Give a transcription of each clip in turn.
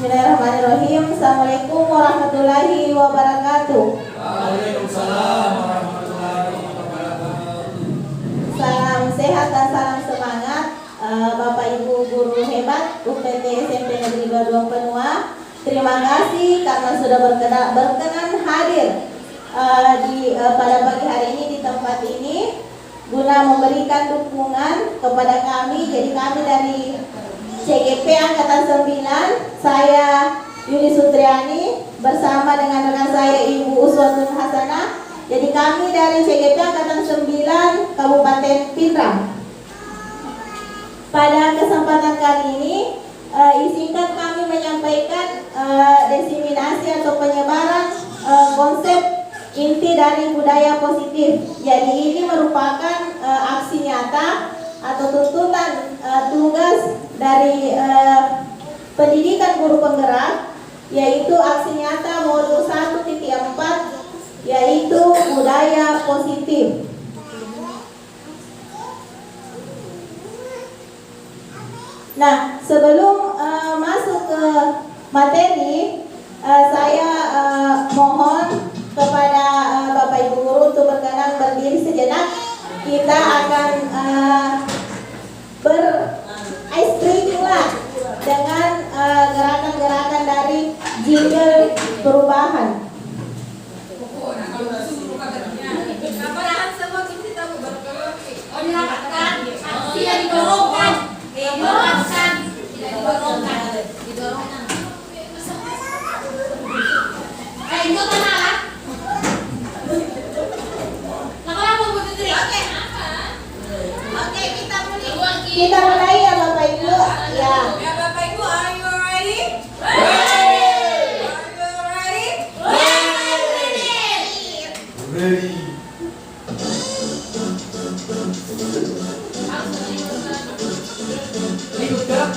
Bismillahirrahmanirrahim. Assalamualaikum warahmatullahi wabarakatuh. Waalaikumsalam warahmatullahi wabarakatuh. Salam sehat dan salam semangat, Bapak Ibu guru hebat UPT SMP Negeri 22 Penua. Terima kasih karena sudah berkenan hadir pada pagi hari ini di tempat ini guna memberikan dukungan kepada kami. Jadi kami dari CGP Angkatan 9, saya Yuni Sutriani bersama dengan rekan saya Ibu Uswatun Hasanah. Jadi kami dari CGP Angkatan 9 Kabupaten Pinrang. Pada kesempatan kali ini izinkan kami menyampaikan diseminasi atau penyebaran konsep inti dari budaya positif. Jadi ini merupakan aksi nyata atau tuntutan tugas dari pendidikan guru penggerak, yaitu aksi nyata modul 1.4, yaitu budaya positif. Nah, sebelum masuk ke materi, saya mohon kepada Bapak Ibu guru untuk berkenan berdiri sejenak. Kita akan ber-ice breaking lah dengan gerakan-gerakan dari jingle perubahan. Kita mulai ya Bapak Ibu. Ya. Bapak Ibu, are you ready? Ready. Are you ready? Ready. Ikut gerak.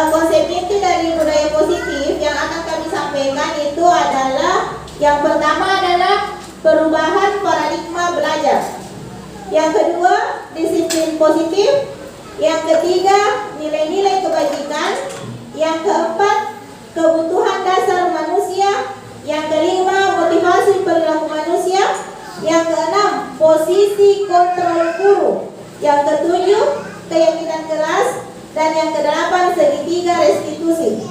Konsep inti dari budaya positif yang akan kami sampaikan itu adalah, yang pertama adalah perubahan paradigma belajar, yang kedua disiplin positif, yang ketiga nilai-nilai kebajikan, yang keempat kebutuhan dasar manusia, yang kelima motivasi perilaku manusia, yang keenam posisi kontrol guru, yang ketujuh keyakinan keras, dan yang kedelapan segitiga restitusi.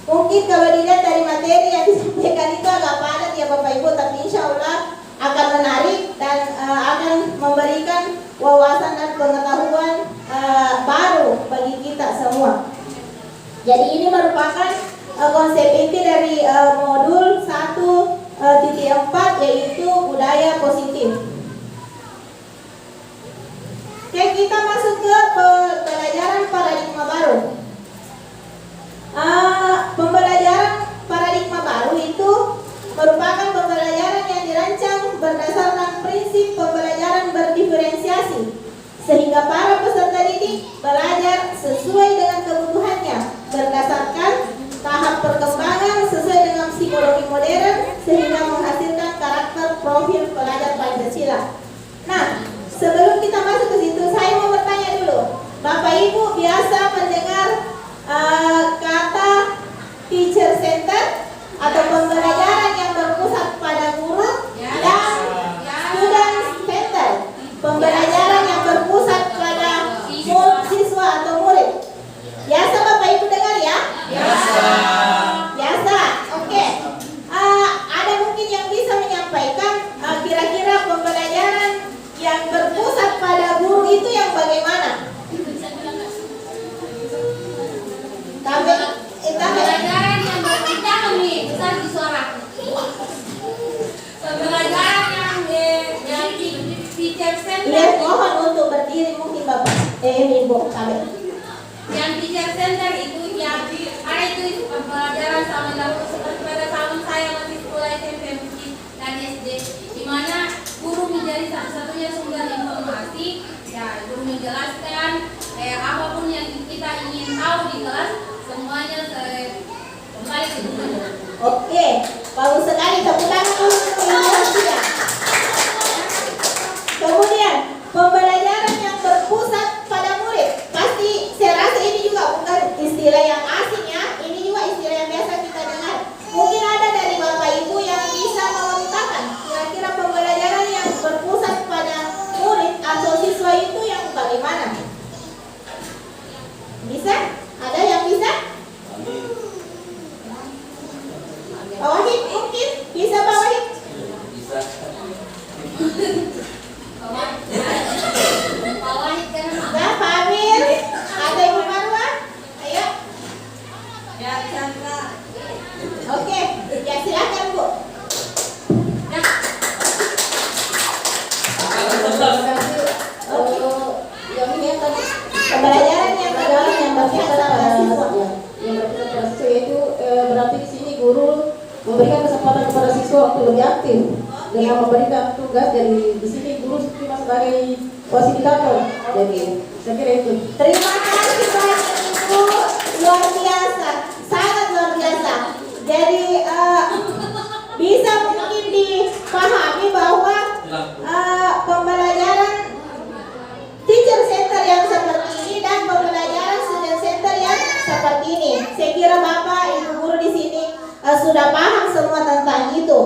Mungkin kalau dilihat dari materi yang disampaikan itu agak padat ya Bapak Ibu, tapi insya Allah akan menarik dan akan memberikan wawasan dan pengetahuan baru bagi kita semua. Jadi ini merupakan konsep inti dari modul 1.4, yaitu budaya positif. Oke, kita masuk ke pembelajaran paradigma baru. Pembelajaran paradigma baru itu merupakan pembelajaran yang dirancang berdasarkan prinsip pembelajaran berdiferensiasi, sehingga para peserta didik belajar sesuai dengan kebutuhannya berdasarkan tahap perkembangan sesuai dengan psikologi modern sehingga menghasilkan karakter profil pelajar Pancasila. Nah, sebelum kita masuk ke situ, saya mau bertanya dulu. Bapak Ibu biasa mendengar kata teacher center atau pembelajaran yang berpusat pada guru dan student center, pembelajaran yang berpusat pada siswa atau murid. Biasa Bapak Ibu dengar ya? Biasa. Oke. Ada mungkin yang bisa menyampaikan kira-kira pembelajaran yang berpusat pada guru itu yang bagaimana? Pembelajaran yang berpusat nih, besar di suara. Pembelajaran yang teacher center. Lihat, mohon untuk berdiri mungkin Bapak. Ibu kami. Yang teacher center itu yang ada itu pembelajaran sama dahulu seperti pada tahun saya masih sekolah SMP dan SD, di mana guru menjadi satu-satunya sumber informasi. Ya, guru menjelaskan apapun yang kita ingin tahu di kelas, semuanya kembali ke guru. Oke, bagus sekali. Tepuk tangan dulu untuk Ibu Hasia. Kemudian pembelajaran yang berpusat pada murid. Pasti saya rasa ini juga bukan istilah yang asing ya. Ini juga istilah yang biasa kita dengar. Mungkin ada dari Bapak Ibu yang bisa mengungkapkan kira-kira pembelajaran yang berpusat pada murid atau siswa itu yang bagaimana? Bisa? Ada yang bisa? Pak Wahid mungkin? Bisa Pak Wahid? Pak Wahid kan Nah, Pak Amir? Ada Ibu Marwah? Ayo. ya Chandra. Oke, ya silakan Bu. Pembelajaran yang berpusat pada siswa. Yang berpusat pada siswa yaitu berarti di sini guru memberikan kesempatan kepada siswa untuk lebih aktif dengan memberikan tugas. Jadi di sini guru cuma sebagai fasilitator. Jadi saya kira itu. Terima kasih banyak Ibu, luar biasa, sangat luar biasa. Jadi bisa mungkin dipahami bahwa pembelajaran teacher center yang seperti ini dan pembelajaran student center yang seperti ini, saya kira Bapak Ibu guru di sini sudah paham semua tentang itu.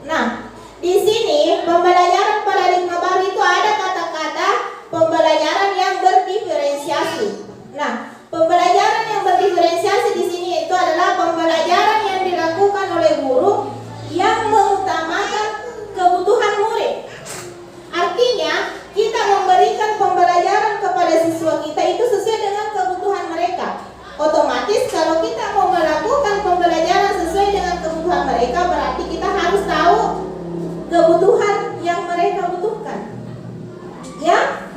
Nah, di sini pembelajaran paradigma baru itu ada kata-kata pembelajaran yang berdiferensiasi. Nah, pembelajaran yang berdiferensiasi di sini itu adalah pembelajaran yang dilakukan oleh guru yang mengutamakan kebutuhan murid. Artinya, kita memberikan pembelajaran kepada siswa kita itu sesuai dengan kebutuhan mereka. Otomatis kalau kita mau melakukan pembelajaran sesuai dengan kebutuhan mereka, berarti kita harus tahu kebutuhan yang mereka butuhkan. Ya.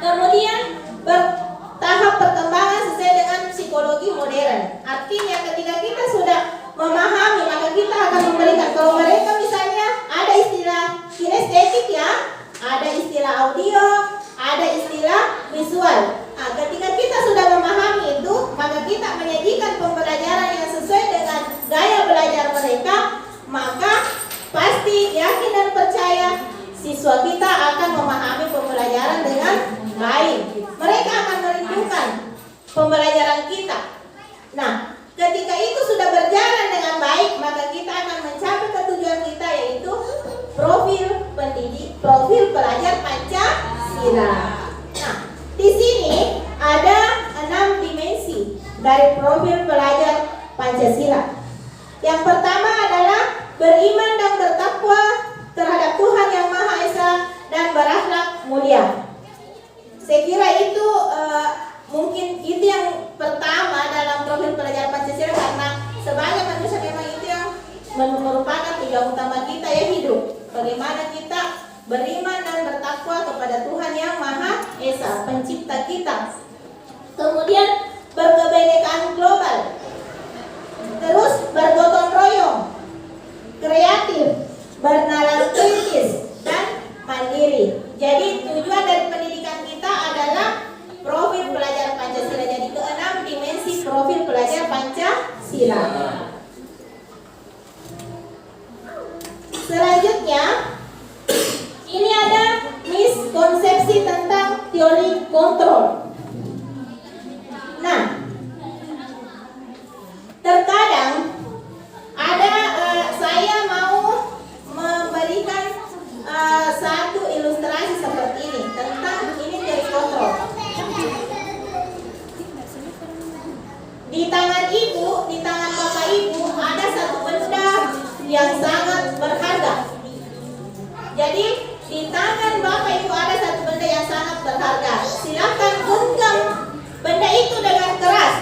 Kemudian bertahap perkembangan sesuai dengan psikologi modern. Artinya ketika kita sudah memahami, maka kita akan memberikan. Kalau mereka misalnya ada istilah kinestetik ya, ada istilah audio, ada istilah visual. Nah, ketika kita sudah memahami itu, maka kita menyajikan pembelajaran yang sesuai dengan gaya belajar mereka, maka pasti yakin dan percaya siswa kita akan memahami pembelajaran dengan baik. Mereka akan merindukan pembelajaran kita. Nah, ketika itu sudah berjalan dengan baik, maka kita akan mencapai ketujuan kita, yaitu profil pendidik, profil pelajar Pancasila. Nah, di sini ada 6 dimensi dari profil pelajar Pancasila. Yang pertama adalah beriman dan bertakwa terhadap Tuhan Yang Maha Esa dan berakhlak mulia. Saya kira itu mungkin itu yang pertama dalam profil pelajar Pancasila, karena sebagai manusia memang itu yang merupakan tujuan utama kita ya, hidup. Bagaimana kita beriman dan bertakwa kepada Tuhan Yang Maha Esa, pencipta kita. Kemudian berkebinekaan global. Terus bergotong royong, kreatif, bernalar kritis, dan mandiri. Jadi tujuan dari pendidikan kita adalah profil pelajar Pancasila. Jadi ke-6 dimensi profil selanjutnya, ini ada miskonsepsi tentang teori kontrol. Nah, terkadang ada saya mau memberikan satu ilustrasi seperti ini tentang ini teori kontrol. Di tangan ibu, di tangan bapak ibu ada satu benda yang sangat berharga. Jadi di tangan bapak ibu ada satu benda yang sangat berharga. Silakan genggam benda itu dengan keras.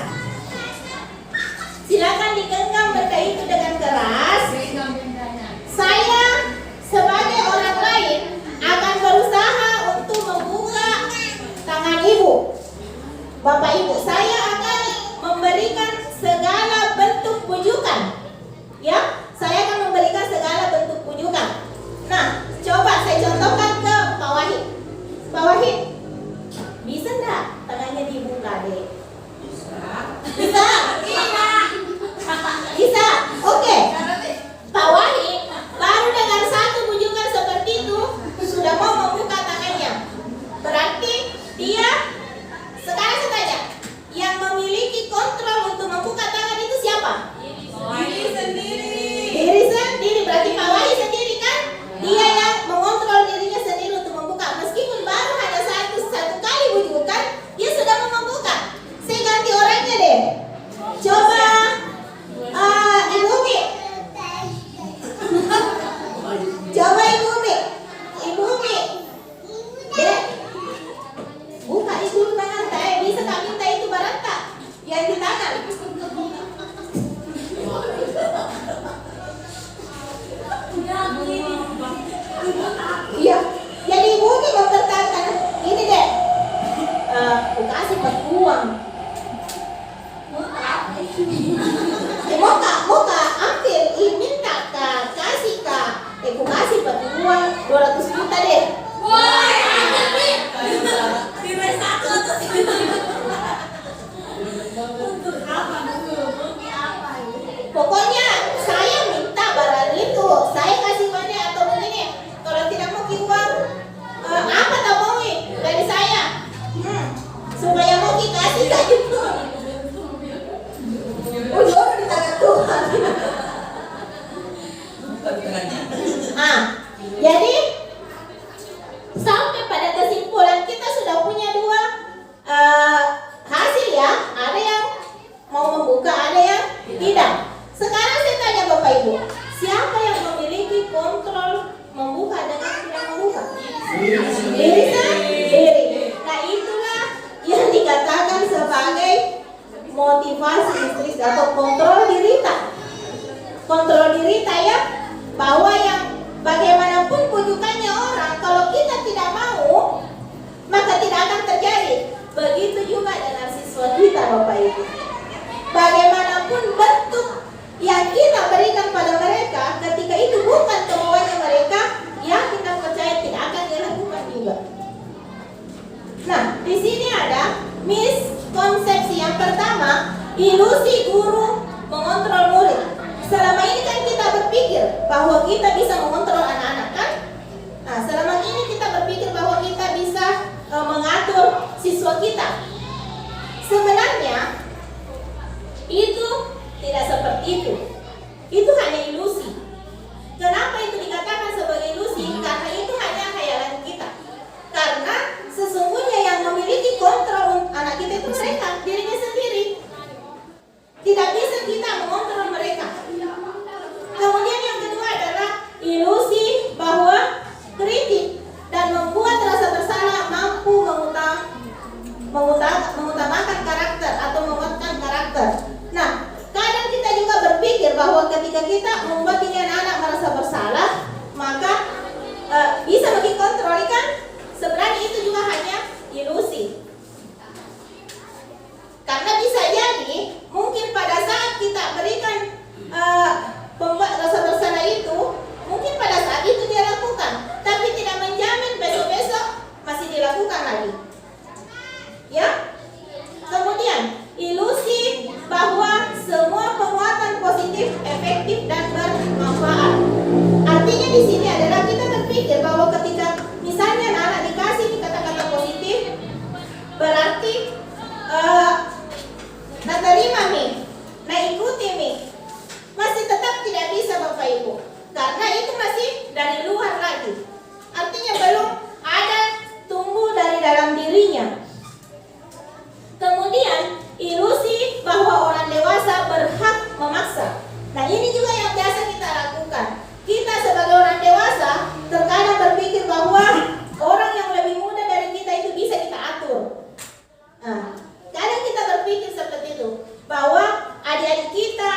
Silakan digenggam benda itu dengan keras. Saya sebagai orang lain akan berusaha untuk membuka tangan ibu. Bapak ibu, saya akan memberikan segala bentuk pujukan. Ya, saya akan memberikan segala bentuk pujukan. Nah, coba saya contohkan ke Pak Wahid. Pak Wahid, bisa enggak tangannya dibuka, Dek? Bisa? Bisa? Oke. Pak Wahid baru dengan satu pujukan seperti itu sudah mau membuka tangannya. Berarti dia, sekarang saya tanya, yang memiliki kontrol untuk membuka tangan itu siapa? Diri sendiri. Diri sendiri. Berarti Pak Wahid sendiri kan? Dia yang mengontrol dirinya sendiri untuk membuka. Meskipun baru hanya satu kali pujukan, dia sudah mau membuka. Saya ganti orangnya deh. Coba Ibu Umi. Coba Ibu Umi. Ibu Umi. Dek, buka itu tangan saya. Bisa tak minta itu barang tak? Yang di tangan. Iya. Jadi Ibu Umi mempertahankan. Ini dek. Aku kasih peluang. Muka, ambil, minta kak, kasih kak. Aku kasih peluang 200 juta deh. Woi, tirai satu atau untuk apa dulu? Apa ini? Pokoknya saya minta barang itu. Saya kasih mana atau begini. Kalau tidak mau uang, apa tak mau dari saya? Supaya mau kasih saja tuh. Ujung di tangan Tuhan. Jadi sampai pada kesimpulan kita sudah punya dua hasil ya. Ada yang mau membuka, ada yang tidak. Sekarang saya tanya Bapak Ibu, siapa yang memiliki kontrol membuka dengan tidak membuka? Diri sendiri. Nah, itulah yang dikatakan sebagai motivasi istri atau kontrol dirita. Kontrol dirita ya, bahwa yang bagaimanapun pujukannya orang, kalau kita tidak mau, maka tidak akan terjadi. Begitu juga dengan siswa kita, Bapak Ibu. Bagaimanapun bentuk yang kita berikan pada mereka, ketika itu bukan kemauannya mereka, yang kita percaya tidak akan dilakukan juga. Nah, di sini ada miskonsepsi yang pertama, ilusi guru mengontrol murid. Selama ini kan kita berpikir itu masih dari luar lagi. Artinya belum ada tumbuh dari dalam dirinya. Kemudian ilusi bahwa orang dewasa berhak memaksa. Nah, ini juga yang biasa kita lakukan. Kita sebagai orang dewasa terkadang berpikir bahwa orang yang lebih muda dari kita itu bisa kita atur. Nah, kadang kita berpikir seperti itu, bahwa adik-adik kita,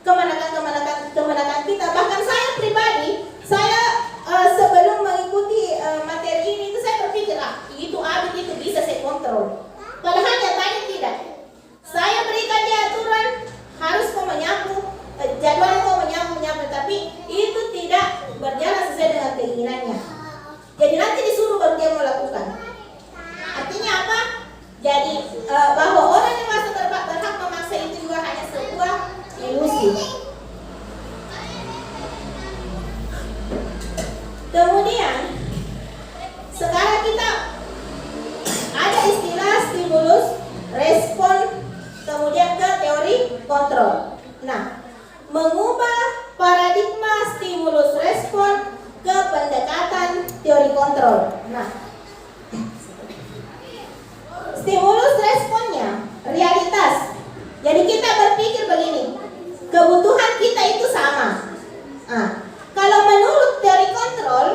kemenakan kita, bahkan saya pribadi, saya sebelum mengikuti materi ini itu saya berpikir, itu Abid itu bisa saya kontrol. Padahal nyatanya tidak. Saya berikan dia aturan, harus kau menyapu, jadwal kau menyapu, tapi itu tidak berjalan sesuai dengan keinginannya. Jadi nanti disuruh baru dia melakukan. Artinya apa? Jadi bahwa orang yang merasa berhak memaksa itu juga hanya sebuah ilusi. Kemudian sekarang kita ada istilah stimulus, respon, kemudian ke teori kontrol. Nah, mengubah paradigma stimulus respon ke pendekatan teori kontrol. Nah, stimulus responnya realitas. Jadi kita berpikir begini, kebutuhan kita itu sama. Nah, kalau menurut teori kontrol,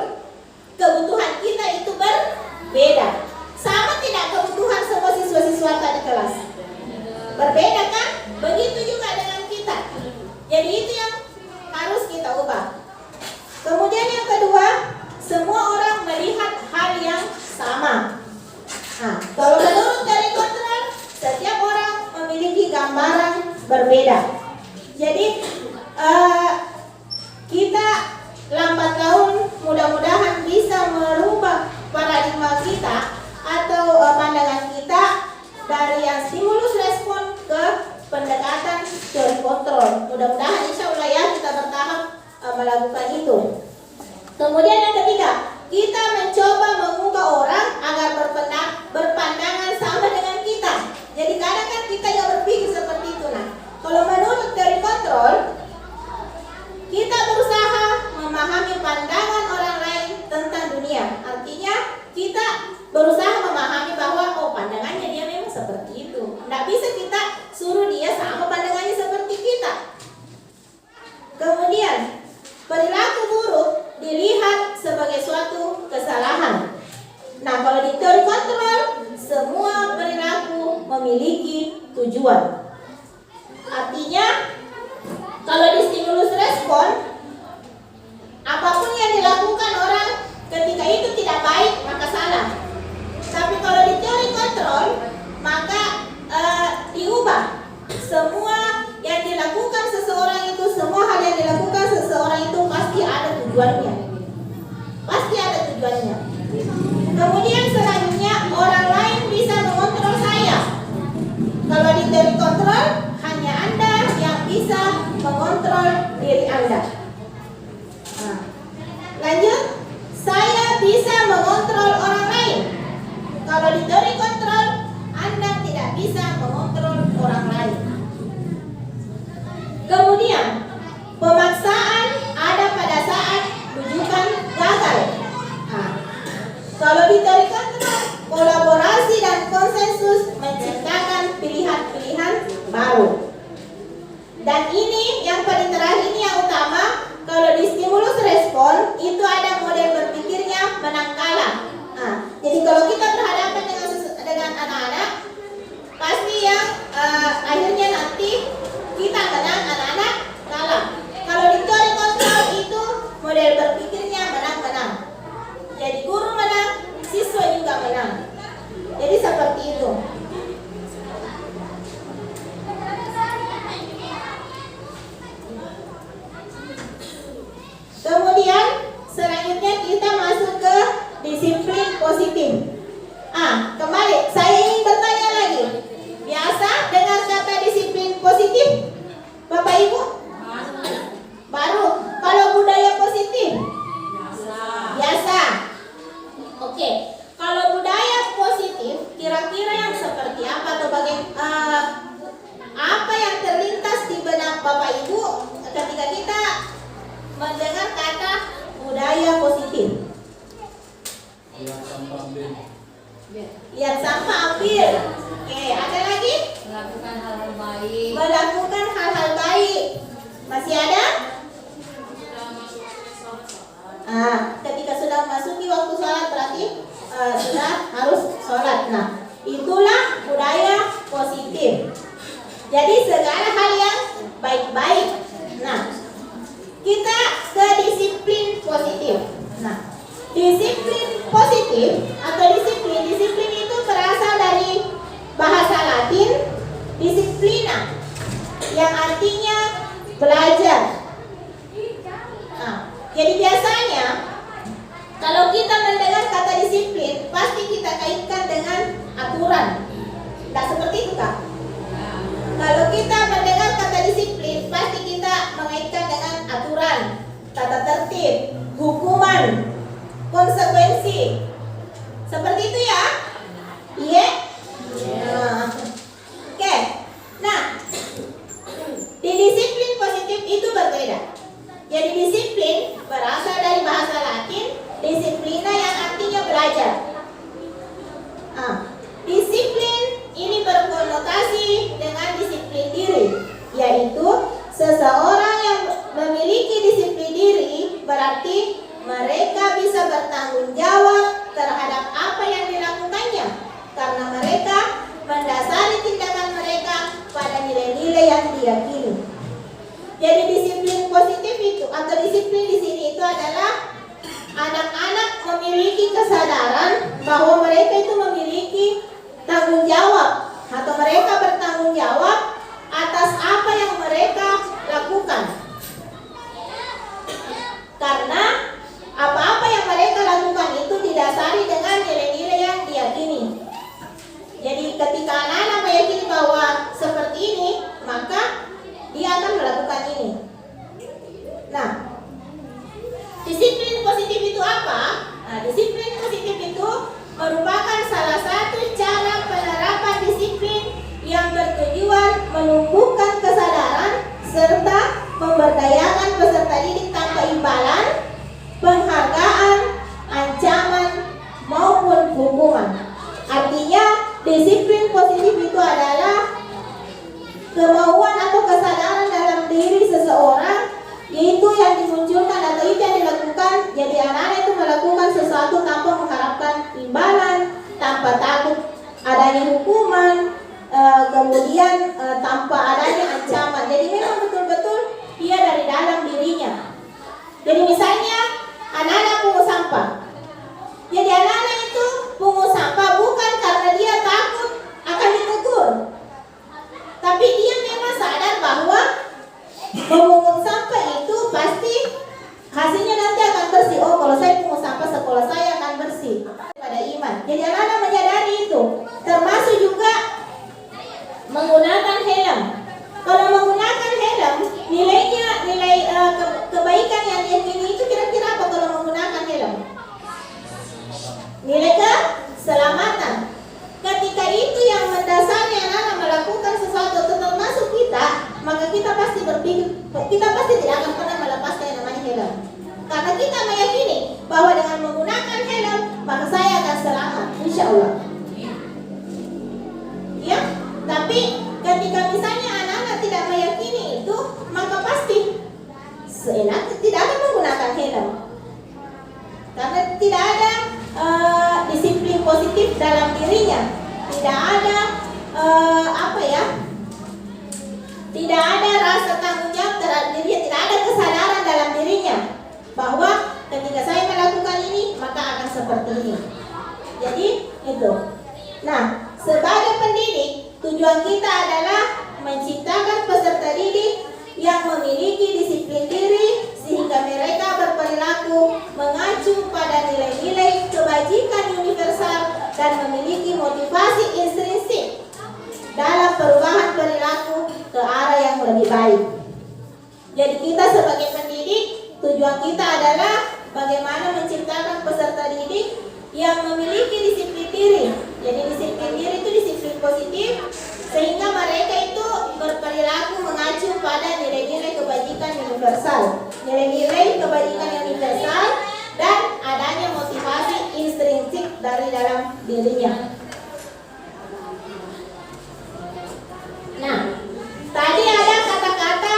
kebutuhan kita itu berbeda. Sama tidak kebutuhan semua siswa-siswa di kelas? Berbeda kan? Begitu juga dengan kita. Jadi itu yang harus kita ubah. Kemudian yang kedua, semua orang melihat hal yang sama. Nah, kalau menurut teori kontrol, setiap orang memiliki gambaran berbeda. Jadi kita lambat laun mudah-mudahan bisa merubah paradigma kita atau pandangan kita dari yang stimulus respon ke pendekatan teori kontrol. Mudah-mudahan insya Allah ya kita bertahap melakukan itu. Kemudian yang ketiga, kita mencoba mengubah orang agar berpandangan sama dengan kita. Jadi kadang kan kita yang berpikir seperti itu. Nah, kalau menurut teori kontrol, kita berusaha memahami pandangan orang lain tentang dunia. Artinya kita berusaha memahami bahwa pandangannya dia memang seperti itu. Tidak bisa kita suruh dia sama pandangannya seperti kita. Kemudian perilaku buruk dilihat sebagai suatu kesalahan. Nah, kalau di teori kontrol, semua perilaku memiliki tujuan. Artinya, kalau di stimulus respon, apapun yang dilakukan orang ketika itu tidak baik, maka salah. Tapi kalau di teori kontrol, maka diubah. Semua yang dilakukan seseorang itu, semua hal yang dilakukan seseorang itu pasti ada tujuannya. Pasti ada tujuannya. Kemudian selanjutnya, orang lain bisa mengontrol saya. Kalau di teori kontrol, hanya Anda yang bisa mengontrol diri Anda. Nah, lanjut, saya bisa mengontrol orang lain. Kalau di teori kontrol, Anda tidak bisa mengontrol orang lain. Kemudian, pemaksaan ada pada saat rujukan gagal. Nah, kalau di teori kontrol, kolaborasi dan konsensus menciptakan pilihan-pilihan baru. Dan ini yang paling terakhir, ini yang utama. Kalau di stimulus respon itu ada model berpikirnya menang kalah. Nah, jadi kalau kita berhadapan dengan anak-anak, pasti yang akhirnya nanti kita menang, anak-anak kalah. Kalau di teori kontrol itu model berpikirnya menang-menang. Jadi guru menang, siswa juga menang. Jadi seperti itu. Kemudian selanjutnya kita masuk ke disiplin positif. Kembali saya ingin bertanya lagi. Biasa dengar kata disiplin positif? Bapak Ibu? Baru. Kalau budaya positif? Biasa. Oke. Kalau budaya positif, kira-kira yang seperti apa atau apa yang terlintas di benak Bapak Ibu ketika kita mendengar kata Nah, ketika sudah memasuki waktu sholat berarti sudah harus sholat. Nah, itulah budaya positif. Jadi segala hal yang baik-baik. Nah, kita ke disiplin positif. Nah, disiplin positif atau disiplin itu berasal dari bahasa Latin disiplina, yang artinya belajar. Nah, jadi biasanya kalau kita mendengar kata disiplin, pasti kita kaitkan dengan aturan. Tidak seperti itu, Kak? Kalau kita mendengar kata disiplin, pasti kita mengaitkan dengan aturan, tata tertib, hukuman, konsekuensi. Seperti itu ya? Iya? Nah, oke. Nah, di disiplin positif itu berbeda. Jadi disiplin berasal dari bahasa Latin disiplina, yang artinya belajar. Nah, disiplin ini berkonotasi dengan disiplin diri, yaitu seseorang yang memiliki disiplin diri berarti mereka bisa bertanggung jawab terhadap apa yang dilakukannya, karena mereka mendasari tindakan mereka pada nilai-nilai yang diyakini. Jadi disiplin positif itu atau disiplin di sini itu adalah anak-anak memiliki kesadaran bahwa mereka itu memiliki tanggung jawab atau mereka bertanggung jawab atas apa yang mereka lakukan. Karena apa-apa yang mereka lakukan itu didasari dengan nilai-nilai yang diyakini. Jadi ketika anak-anak meyakini bahwa seperti ini, maka dia akan melakukan ini. Nah, disiplin positif itu apa? Nah, disiplin positif itu merupakan salah satu cara penerapan disiplin yang bertujuan menumbuhkan kesadaran serta memberdayakan peserta didik tanpa imbalan, penghargaan, ancaman, maupun hukuman. Artinya, disiplin positif itu adalah kemauan atau kesadaran dalam diri seseorang, yaitu yang dimunculkan atau itu yang dilakukan. Jadi anak-anak itu melakukan sesuatu tanpa mengharapkan imbalan, tanpa takut adanya hukuman, kemudian tanpa adanya ancaman. Jadi memang betul-betul dia dari dalam dirinya. Jadi misalnya anak-anak pungut sampah. Jadi anak-anak itu pungut sampah bukan karena dia takut akan ditegur, tapi dia memang sadar bahwa memungut sampah itu pasti hasilnya nanti akan bersih. Oh, kalau saya pungut sampah sekolah saya akan bersih. Pada iman. Jadi anak-anak menyadari itu. Termasuk juga menggunakan helm. Kalau menggunakan helm, nilai kebaikan yang diyakini itu kira-kira apa kalau menggunakan helm? Nilai keselamatan. Ketika itu yang mendasari anak-anak melakukan sesuatu termasuk kita, maka kita pasti berpikir, kita pasti tidak akan pernah melepaskan yang namanya helm. Karena kita meyakini bahwa dengan menggunakan helm, maka saya akan selamat, insya Allah. Ya, tapi ketika misalnya anak-anak tidak meyakini itu, maka pasti seenaknya tidak akan menggunakan helm. Karena tidak ada disiplin positif dalam dirinya, tidak ada tidak ada rasa tanggung jawab terhadap dirinya, tidak ada kesadaran dalam dirinya bahwa ketika saya melakukan ini maka akan seperti ini. Jadi itu. Nah, sebagai pendidik, tujuan kita adalah menciptakan peserta didik yang memiliki disiplin diri sehingga mereka berperilaku mengacu pada nilai-nilai kebajikan universal dan memiliki motivasi intrinsik dalam perubahan perilaku ke arah yang lebih baik. Jadi kita sebagai pendidik, tujuan kita adalah bagaimana menciptakan peserta didik yang memiliki disiplin diri. Jadi disiplin diri itu disiplin positif sehingga mereka itu berperilaku mengacu pada nilai-nilai kebajikan universal. Nilai-nilai kebajikan universal dan adanya motivasi intrinsik dari dalam dirinya. Nah, tadi ada kata-kata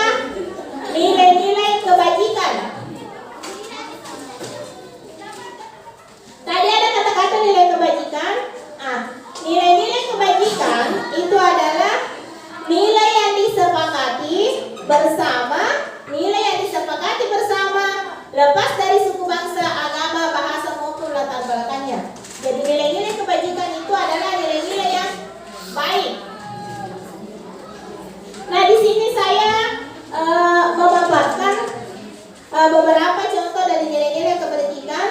nilai-nilai kebajikan. lepas dari suku bangsa, agama, bahasa maupun latar belakangnya. Jadi nilai-nilai kebajikan itu adalah nilai-nilai yang baik. Nah, di sini saya memaparkan beberapa contoh dari nilai-nilai kebajikan.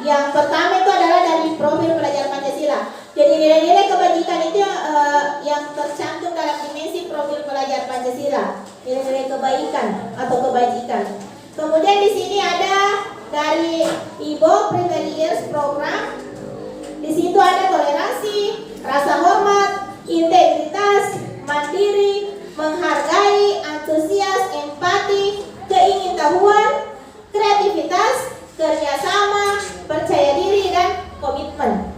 Yang pertama itu adalah dari profil pelajar Pancasila. Jadi nilai-nilai kebajikan itu yang tercantum dalam dimensi profil pelajar Pancasila, nilai-nilai kebaikan atau kebajikan. Kemudian di sini ada dari IBO Privileges Program. Di situ ada toleransi, rasa hormat, integritas, mandiri, menghargai, antusias, empati, keingintahuan, kreativitas, kerjasama, percaya diri, dan komitmen.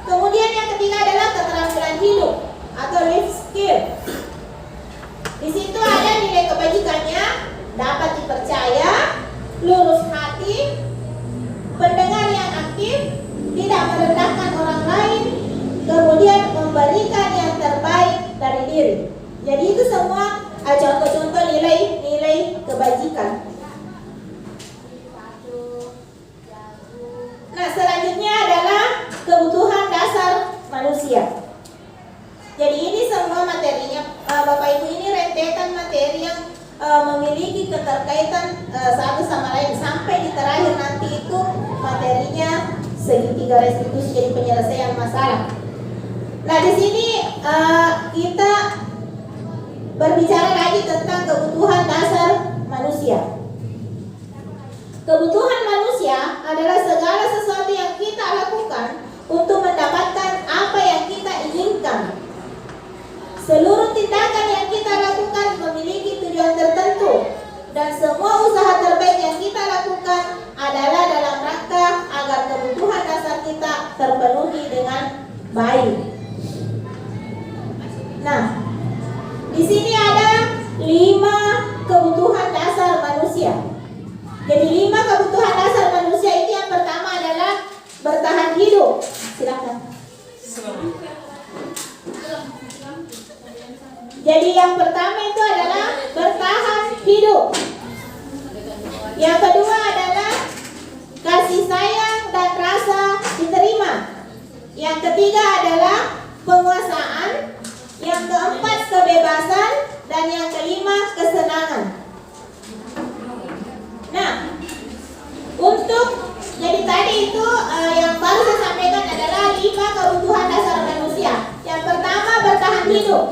Kemudian yang ketiga adalah keterampilan hidup atau life skill. Di situ ada nilai kebajikannya, dapat dipercaya, lurus hati, pendengar yang aktif, tidak merendahkan orang lain, kemudian memberikan yang terbaik dari diri. Jadi itu semua contoh-contoh nilai-nilai kebajikan. Nah, selanjutnya adalah kebutuhan dasar manusia. Jadi ini semua materinya, Bapak Ibu, ini rentetan materi yang memiliki keterkaitan satu sama lain sampai di terakhir nanti itu materinya segitiga restitusi, jadi penyelesaian masalah. Nah, di sini kita berbicara lagi tentang kebutuhan dasar manusia. Kebutuhan manusia adalah segala sesuatu yang kita lakukan untuk mendapatkan apa yang kita inginkan. Seluruh tindakan yang kita lakukan memiliki tujuan tertentu, dan semua usaha terbaik yang kita lakukan adalah dalam rangka agar kebutuhan dasar kita terpenuhi dengan baik. Nah, di sini ada 5 kebutuhan dasar manusia. Jadi 5 kebutuhan dasar manusia itu yang pertama adalah bertahan hidup. Silakan. Jadi yang pertama itu adalah bertahan hidup. Yang kedua adalah kasih sayang dan rasa diterima. Yang ketiga adalah penguasaan. Yang keempat kebebasan. Dan yang kelima kesenangan. Nah, untuk jadi tadi itu yang baru saya sampaikan adalah 5 kebutuhan dasar manusia. Yang pertama bertahan hidup.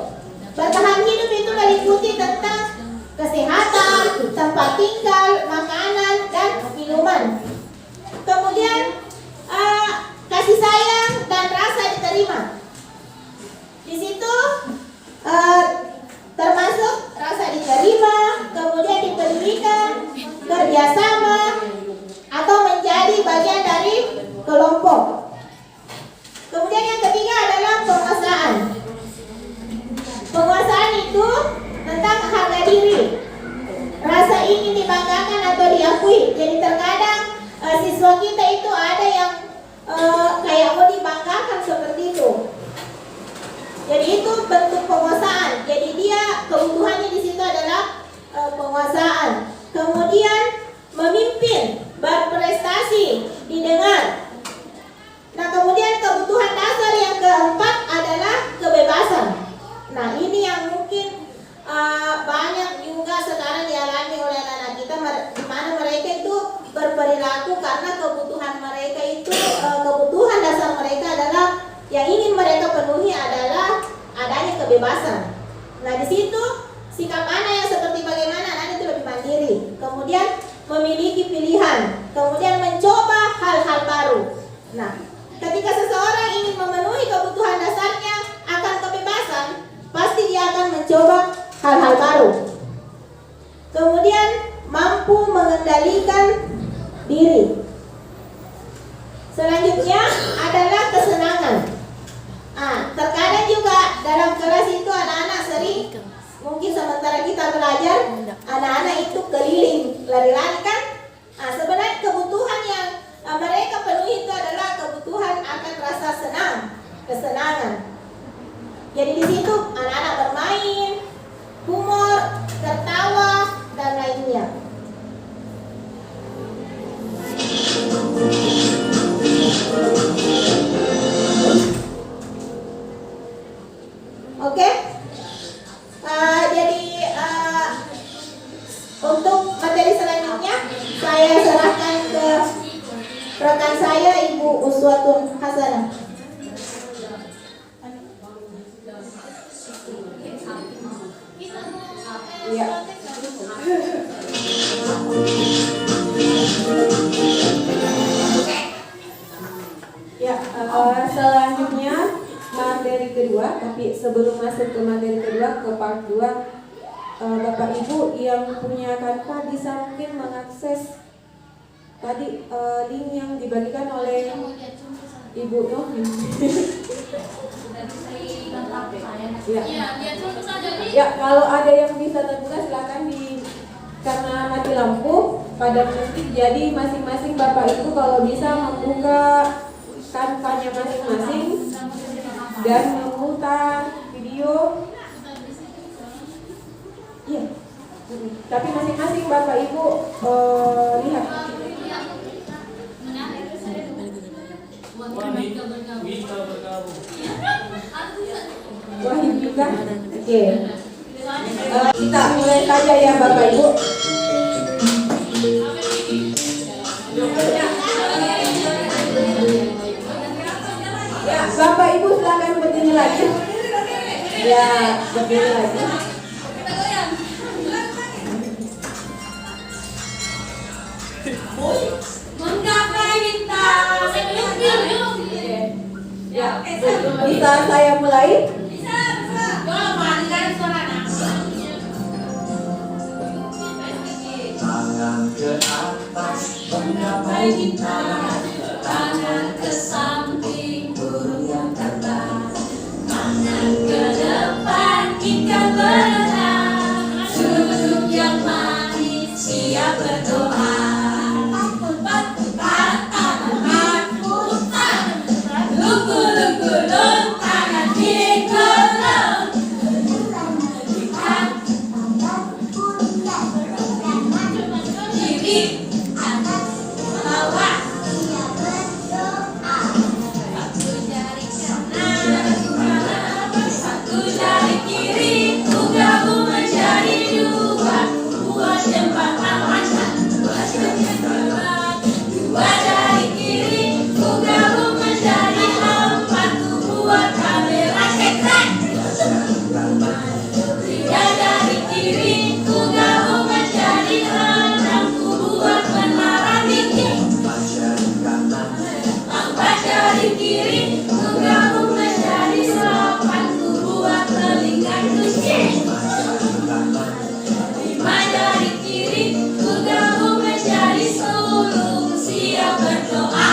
Bertahan hidup itu meliputi tentang kesehatan, tempat tinggal, makanan, dan minuman. Kemudian kasih sayang dan rasa diterima. Di situ termasuk rasa diterima, kemudian dipedulikan, kerjasama, atau menjadi bagian dari kelompok. Kemudian yang ketiga adalah penguasaan. Penguasaan itu tentang harga diri, rasa ingin dibanggakan atau diakui. Jadi terkadang siswa kita itu ada yang kayak mau dibanggakan seperti itu. Jadi itu bentuk penguasaan. Jadi dia kebutuhannya di situ adalah penguasaan. Kemudian memimpin, berprestasi, didengar. Nah, kemudian kebutuhan dasar yang keempat adalah kebebasan. Nah, ini yang mungkin banyak juga sekarang dialami oleh anak-anak kita, di mana mereka itu berperilaku karena kebutuhan mereka itu, kebutuhan dasar mereka adalah yang ingin mereka penuhi adalah adanya kebebasan. Nah, di situ sikap anak yang seperti bagaimana anak itu lebih mandiri, kemudian memiliki pilihan, kemudian mencoba hal-hal baru. Nah, ketika seseorang ingin memenuhi kebutuhan dasarnya akan kebebasan, pasti dia akan mencoba hal-hal baru. Kemudian mampu mengendalikan diri. Selanjutnya adalah kesenangan. Terkadang juga dalam kelas itu anak-anak sering, mungkin sementara kita belajar, anak-anak itu keliling, lari-lari kan. Sebenarnya kebutuhan yang mereka penuhi itu adalah kebutuhan akan rasa senang, kesenangan. Jadi di situ anak-anak bermain, humor, tertawa, dan lainnya. rekan saya Ibu Uswatun Hasanah. Ya. Ya, selanjutnya materi kedua, tapi sebelum masuk ke materi kedua, ke part 2, Bapak Ibu yang punya Canva bisa mungkin mengakses tadi link yang dibagikan oleh Ibu Novi. Ya. Ya, kalau ada yang bisa terbuka silakan karena mati lampu pada musik, jadi masing-masing Bapak Ibu kalau bisa membuka Canva-nya masing-masing dan memutar video. Iya. Tapi masing-masing Bapak Ibu lihat. Wahid juga. Oke. Kita mulai saja ya Bapak Ibu. Ya, Bapak Ibu silakan berdiri lagi. Ya, berdiri lagi. Menggapai bintang. Ya, bisa saya mulai? Tangan ke atas menggapai bintang, Tangan ke samping burung yang terbang, tangan ke depan ikan berenang, duduk yang manis siap berdoa. Tangan digeleng, kiri atas bawah. Satu jari kanan, satu jari kiri, ku gabung menjadi dua. Buat tempat aman, buat tempat dua jari kiri, ku gabung menjadi empat. Ku buat kamera cekrek. Tiga jari kiri, ku gabung menjadi enam. Ku buat menara tinggi. Empat jari kiri, ku gabung menjadi delapan. Ku buat telinga kucing. Lima jari kiri, ku gabung menjadi sulung. Siap berdoa.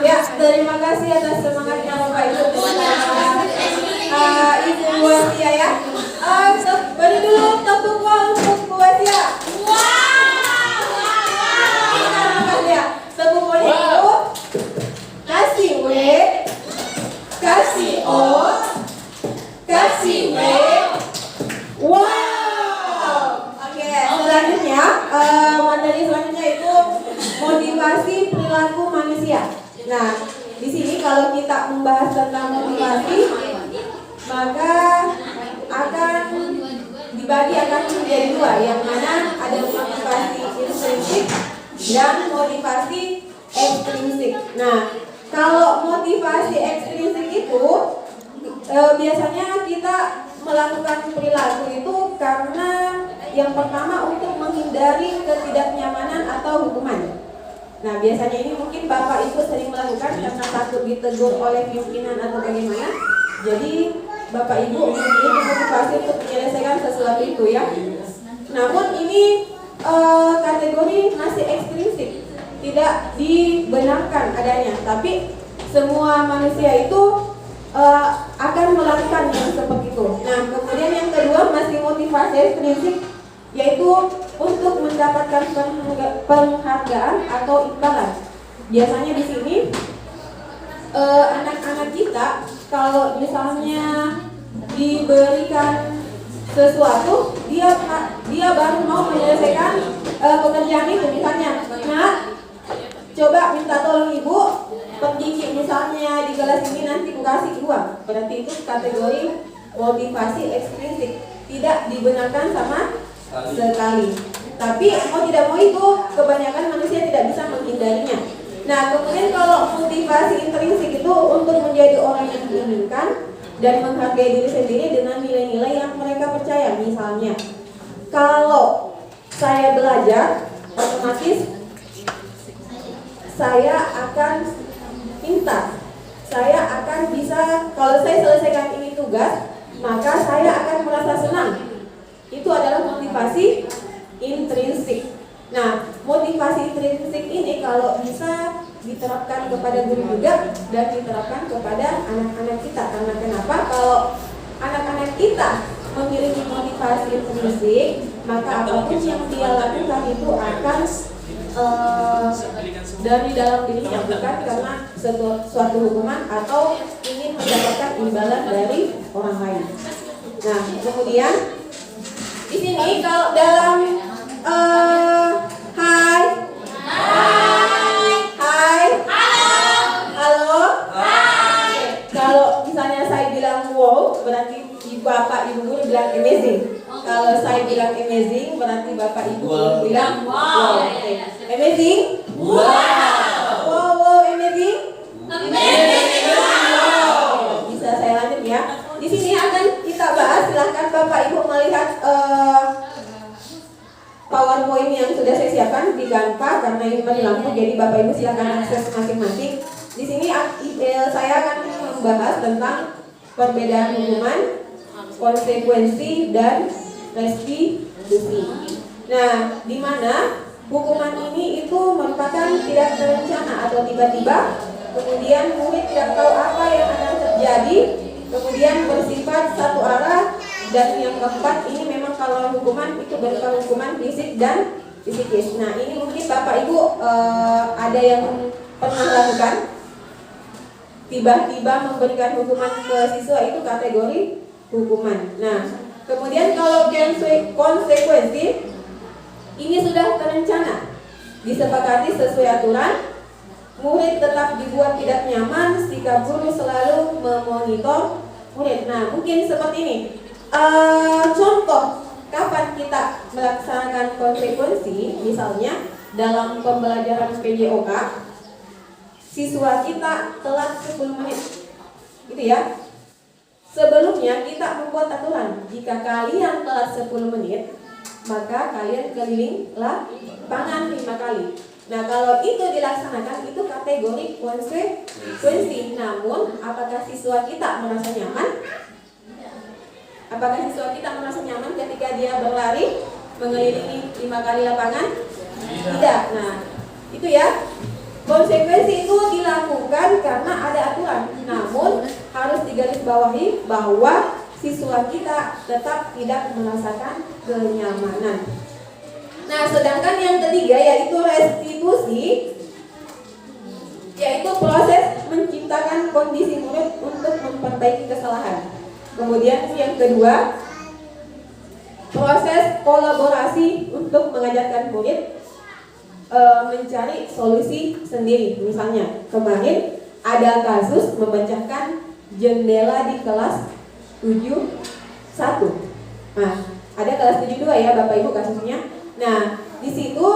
Ya, terima kasih atas semangatnya Bapak Ibu. Ibu Wasia ya. Beri dulu tepuk tangan untuk Bu Wasia. Tepuk tangan Ibu. Kasih W, kasih O, kasih W. Wow. Oke, selanjutnya materi selanjutnya itu motivasi perilaku manusia. Nah, di sini kalau kita membahas tentang motivasi, maka akan dibagi menjadi dua, yang mana ada motivasi intrinsik dan motivasi ekstrinsik. Nah, kalau motivasi ekstrinsik itu biasanya kita melakukan perilaku itu karena yang pertama untuk menghindari ketidaknyamanan atau hukuman. Nah, biasanya ini mungkin Bapak Ibu sering melakukan karena takut ditegur oleh pimpinan atau bagaimana. Jadi Bapak Ibu memiliki motivasi untuk menyelesaikan sesuatu itu ya. Namun ini kategori masih ekstrinsik, tidak dibenarkan adanya. Tapi semua manusia itu akan melakukan yang seperti itu. Nah, kemudian yang kedua masih motivasi ekstrinsik, yaitu untuk mendapatkan penghargaan atau imbalan. Biasanya di sini anak-anak kita kalau misalnya diberikan sesuatu, dia baru mau menyelesaikan pekerjaan itu. Misalnya, nah coba minta tolong ibu, pergi misalnya di kelas ini nanti ku kasih uang. Berarti itu kategori motivasi ekstrinsik, tidak dibenarkan sama sekali. Tapi mau tidak mau itu kebanyakan manusia tidak bisa menghindarinya. Nah, kemudian kalau motivasi intrinsik itu untuk menjadi orang yang diinginkan dan menghargai diri sendiri dengan nilai-nilai yang mereka percaya. Misalnya, kalau saya belajar, otomatis saya akan pintar, saya akan bisa, kalau saya selesaikan ini tugas, maka saya akan merasa senang. Itu adalah motivasi intrinsik. Nah, motivasi intrinsik ini kalau bisa diterapkan kepada guru juga dan diterapkan kepada anak-anak kita. Karena kenapa? Kalau anak-anak kita memiliki motivasi intrinsik, maka apapun yang dia lakukan itu akan dari dalam dirinya, bukan karena suatu hukuman atau ingin mendapatkan imbalan dari orang lain. Nah, kemudian di sini kalau dalam hai, halo, kalau misalnya saya bilang wow, berarti bapak ibu guru bilang amazing. Kalau saya bilang amazing, berarti bapak ibu guru bilang wow. Amazing? Wow. Wow, amazing? Wow. Bisa saya lanjut ya. Di sini akan kita bahas. Silahkan bapak ibu melihat PowerPoint yang sudah saya siapkan di Canva karena ini mati lampu. Jadi bapak ibu silahkan akses masing-masing. Di sini saya akan membahas tentang perbedaan hukuman, konsekuensi, dan restitusi. Nah, di mana hukuman ini itu merupakan tidak terencana atau tiba-tiba, kemudian murid tidak tahu apa yang akan terjadi, kemudian bersifat satu arah, dan yang keempat ini memang kalau hukuman itu berupa hukuman fisik dan psikis. Nah, ini mungkin bapak ibu ada yang pernah lakukan, tiba-tiba memberikan hukuman ke siswa, itu kategori hukuman. Nah, kemudian kalau konsekuensi ini sudah terencana, disepakati sesuai aturan, murid tetap dibuat tidak nyaman, sikap guru selalu memonitor murid. Nah, mungkin seperti ini. Contoh kapan kita melaksanakan konsekuensi, misalnya dalam pembelajaran PJOK, siswa kita telat 10 menit, gitu ya. Sebelumnya kita membuat aturan, jika kalian telat 10 menit, maka kalian keliling lapangan 5 kali. Nah, kalau itu dilaksanakan, itu kategori konsekuensi. Namun, apakah siswa kita merasa nyaman? Apakah siswa kita merasa nyaman ketika dia berlari mengelilingi 5 kali lapangan? Tidak. Nah, itu ya. Konsekuensi itu dilakukan karena ada aturan. Namun, harus digarisbawahi bahwa siswa kita tetap tidak merasakan kenyamanan. Nah, sedangkan yang ketiga yaitu restitusi, yaitu proses menciptakan kondisi murid untuk memperbaiki kesalahan. Kemudian yang kedua, proses kolaborasi untuk mengajarkan murid mencari solusi sendiri. Misalnya, kemarin ada kasus memecahkan jendela di kelas 7-1. Nah, ada kelas 7-2 ya Bapak Ibu kasusnya. Nah, di situ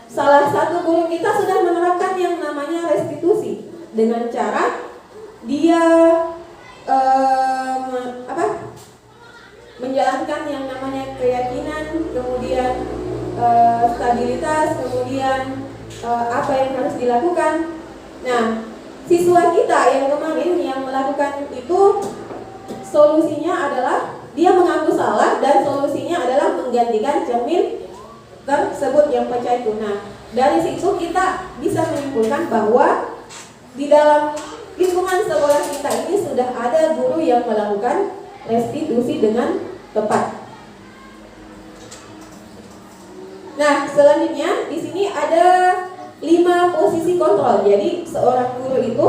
salah satu guru kita sudah menerapkan yang namanya restitusi dengan cara dia menjalankan yang namanya keyakinan, kemudian stabilitas, kemudian apa yang harus dilakukan. Nah, siswa kita yang kemarin yang melakukan itu solusinya adalah dia mengaku salah dan solusinya adalah menggantikan cermin tersebut yang pecah itu. Nah, dari situ kita bisa menyimpulkan bahwa di dalam lingkungan sekolah kita ini sudah ada guru yang melakukan restitusi dengan tepat. Nah, selanjutnya di sini ada 5 posisi kontrol. Jadi seorang guru itu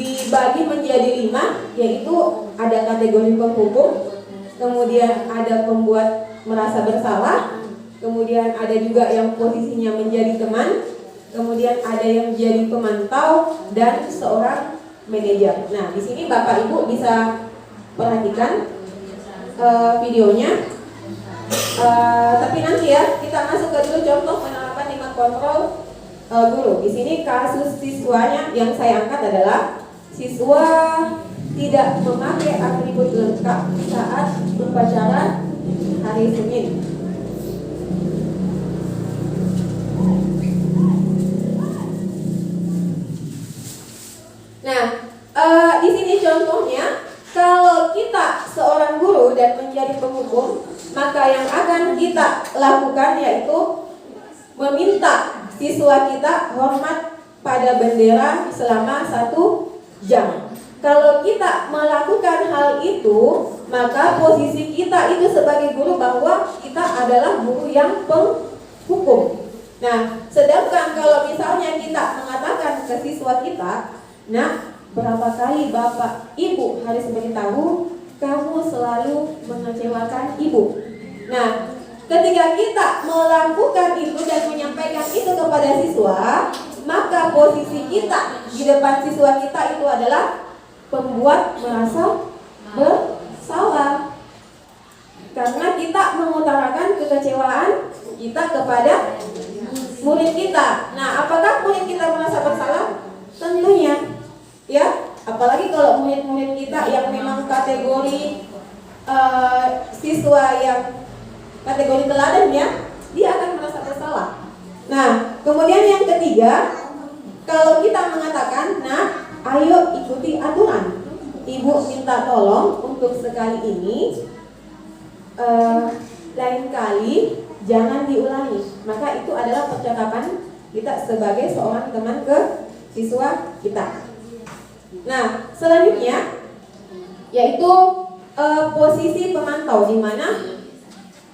dibagi menjadi 5, yaitu ada kategori penghukum, kemudian ada pembuat merasa bersalah, kemudian ada juga yang posisinya menjadi teman, kemudian ada yang menjadi pemantau, dan seorang manajer. Nah, di sini Bapak Ibu bisa perhatikan videonya. Tapi nanti ya kita masuk ke dulu contoh penerapan 5 kontrol guru. Di sini kasus siswanya yang saya angkat adalah siswa tidak memakai atribut lengkap saat upacara hari Senin. Nah, di sini contohnya, kalau kita seorang guru dan menjadi penghukum, maka yang akan kita lakukan yaitu meminta siswa kita hormat pada bendera selama 1 jam. Kalau kita melakukan hal itu, maka posisi kita itu sebagai guru bahwa kita adalah guru yang penghukum. Nah, sedangkan kalau misalnya kita mengatakan ke siswa kita, nah, berapa kali Bapak Ibu harus memberitahu kamu selalu mengecewakan Ibu. Nah, ketika kita melakukan itu dan menyampaikan itu kepada siswa, maka posisi kita di depan siswa kita itu adalah pembuat merasa bersalah. Karena kita mengutarakan kekecewaan kita kepada murid kita. Nah, apakah murid kita merasa bersalah? Tentunya. Ya, apalagi kalau murid-murid kita yang memang kategori siswa yang kategori teladan ya, dia akan merasa bersalah. Nah, kemudian yang ketiga, kalau kita mengatakan, nah, ayo ikuti aturan. Ibu minta tolong untuk sekali ini, lain kali jangan diulangi. Maka itu adalah percakapan kita sebagai seorang teman ke siswa kita. Nah, selanjutnya yaitu posisi pemantau, di mana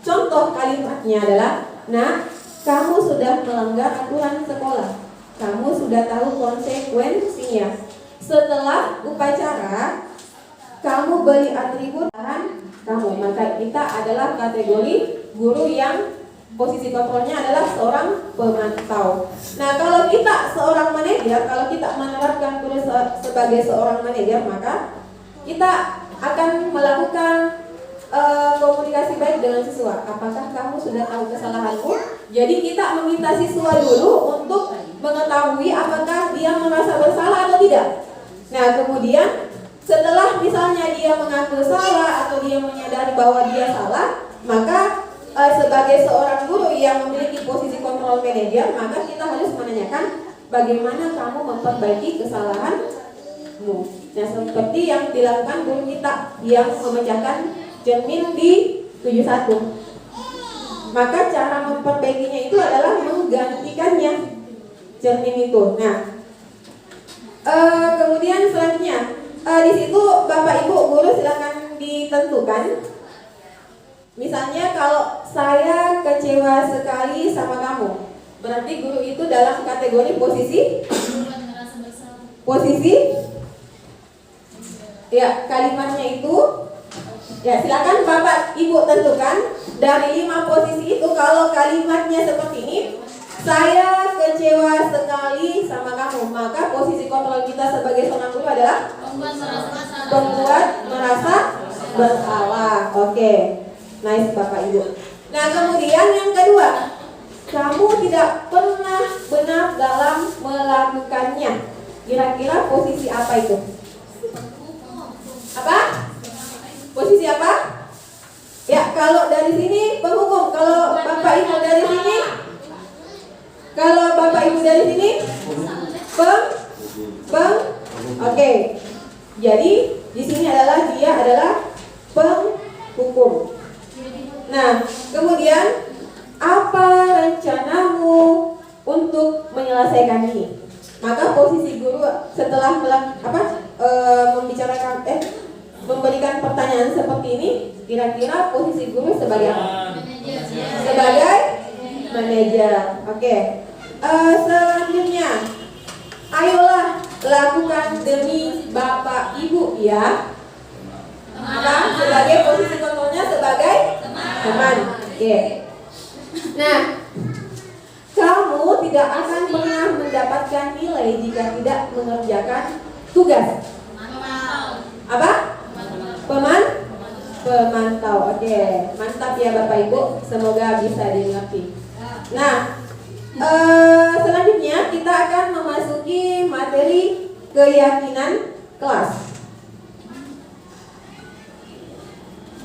contoh kalimatnya adalah, nah, kamu sudah melanggar aturan sekolah, kamu sudah tahu konsekuensinya. Setelah upacara, kamu beri atribut kamu. Maka kita adalah kategori guru yang posisi kontrolnya adalah seorang pemantau. Nah, kalau kita seorang manajer, kalau kita menerapkan guru sebagai seorang manajer, maka kita akan melakukan komunikasi baik dengan siswa. Apakah kamu sudah tahu kesalahanmu? Jadi kita meminta siswa dulu untuk mengetahui apakah dia merasa bersalah atau tidak. Nah, kemudian setelah misalnya dia mengaku salah atau dia menyadari bahwa dia salah, maka sebagai seorang guru yang memiliki posisi kontrol manajer, maka kita harus menanyakan bagaimana kamu memperbaiki kesalahanmu. Nah, seperti yang dilakukan guru kita yang memecahkan cermin di 71. Maka cara memperbaikinya itu adalah menggantikannya cermin itu. Nah, kemudian selanjutnya di situ Bapak Ibu guru silakan ditentukan. Misalnya kalau saya kecewa sekali sama kamu, berarti guru itu dalam kategori posisi ya, kalimatnya itu ya, silakan Bapak Ibu tentukan dari 5 posisi itu. Kalau kalimatnya seperti ini, saya kecewa sekali sama kamu, maka posisi kontrol kita sebagai seorang guru adalah membuat merasa bersalah. Oke. Nice Bapak Ibu. Nah, kemudian yang kedua, kamu tidak pernah benar dalam melakukannya. Kira-kira posisi apa itu? Apa? Posisi apa? Ya, kalau dari sini penghukum. Kalau Bapak Ibu dari sini, Oke. Jadi di sini dia adalah penghukum. Nah, kemudian apa rencanamu untuk menyelesaikan ini? Maka posisi guru setelah memberikan pertanyaan seperti ini, kira-kira posisi guru sebagai apa? Sebagai manajer. Oke. Selanjutnya, ayolah lakukan demi Bapak Ibu ya. Maka sebagai posisi kontrolnya sebagai teman. Oke. Nah, kamu tidak akan pernah mendapatkan nilai jika tidak mengerjakan tugas. Apa? Pemantau. Oke, mantap ya Bapak Ibu. Semoga bisa dimengerti. Nah, selanjutnya kita akan memasuki materi keyakinan kelas.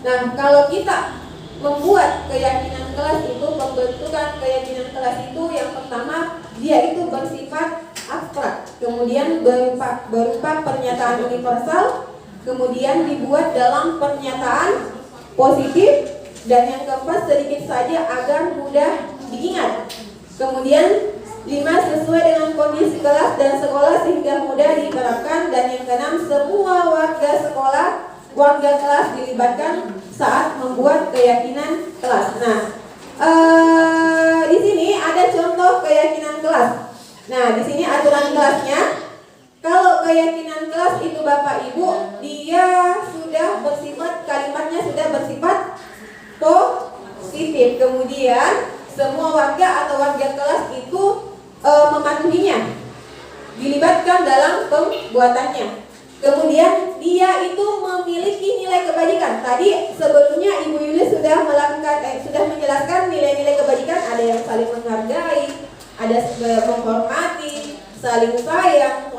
Nah, kalau kita membuat keyakinan kelas itu, pembentukan keyakinan kelas itu yang pertama dia itu bersifat abstrak, kemudian berupa pernyataan universal, kemudian dibuat dalam pernyataan positif, dan yang keempat sedikit saja agar mudah diingat. Kemudian 5 sesuai dengan kondisi kelas dan sekolah sehingga mudah diterapkan, dan yang keenam semua warga kelas dilibatkan saat membuat keyakinan kelas. Nah, di sini ada contoh keyakinan kelas. Nah, di sini aturan kelasnya. Kalau keyakinan kelas itu Bapak Ibu, dia sudah bersifat, kalimatnya sudah bersifat positif. Kemudian semua warga atau warga kelas itu mematuhinya, dilibatkan dalam pembuatannya. Kemudian dia itu memiliki nilai kebajikan. Tadi sebelumnya Ibu Yulis sudah sudah menjelaskan nilai-nilai kebajikan. Ada yang saling menghargai, ada menghormati, saling sayang,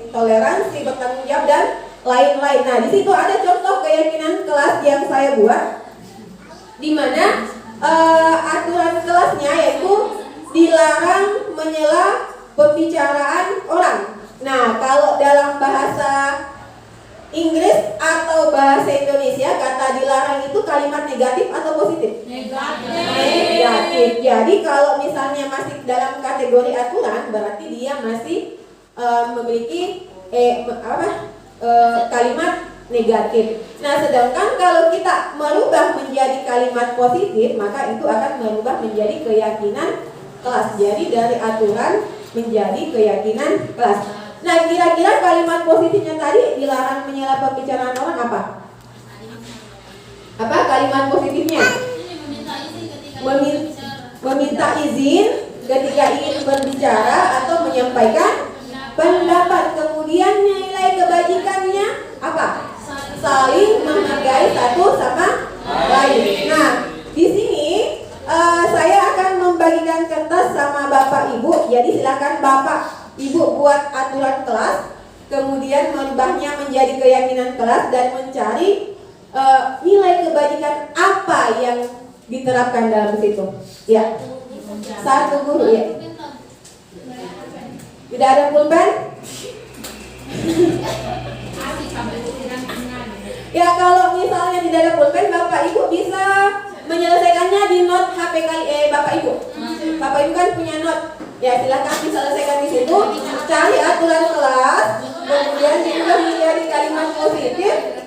toleransi, bertanggung jawab, dan lain-lain. Nah, di situ ada contoh keyakinan kelas yang saya buat, di mana aturan kelasnya yaitu dilarang menyela pembicaraan orang. Nah, kalau dalam bahasa Inggris atau bahasa Indonesia kata dilarang itu kalimat negatif atau positif? Negatif. Jadi kalau misalnya masih dalam kategori aturan, berarti dia masih memiliki kalimat negatif. Nah, sedangkan kalau kita merubah menjadi kalimat positif, maka itu akan merubah menjadi keyakinan kelas. Jadi dari aturan menjadi keyakinan kelas. Nah, kira-kira kalimat positifnya tadi dilarang menyela pembicaraan orang apa? Apa kalimat positifnya? Meminta izin ketika ingin berbicara atau menyampaikan pendapat. Kemudian nilai kebajikannya apa? Saling menghargai satu sama lain. Nah, di sini saya akan membagikan kertas sama Bapak Ibu. Jadi silakan Bapak Ibu buat aturan kelas, kemudian merubahnya menjadi keyakinan kelas dan mencari nilai kebajikan apa yang diterapkan dalam situ. Ya, satu guru ya. Tidak ada pulpen? Ya, kalau misalnya tidak ada pulpen, Bapak Ibu bisa menyelesaikannya di note HP Bapak Ibu. Bapak Ibu kan punya note. Ya, silakan diselesaikan di situ. Cari aturan kelas, kemudian diubah menjadi kalimat positif.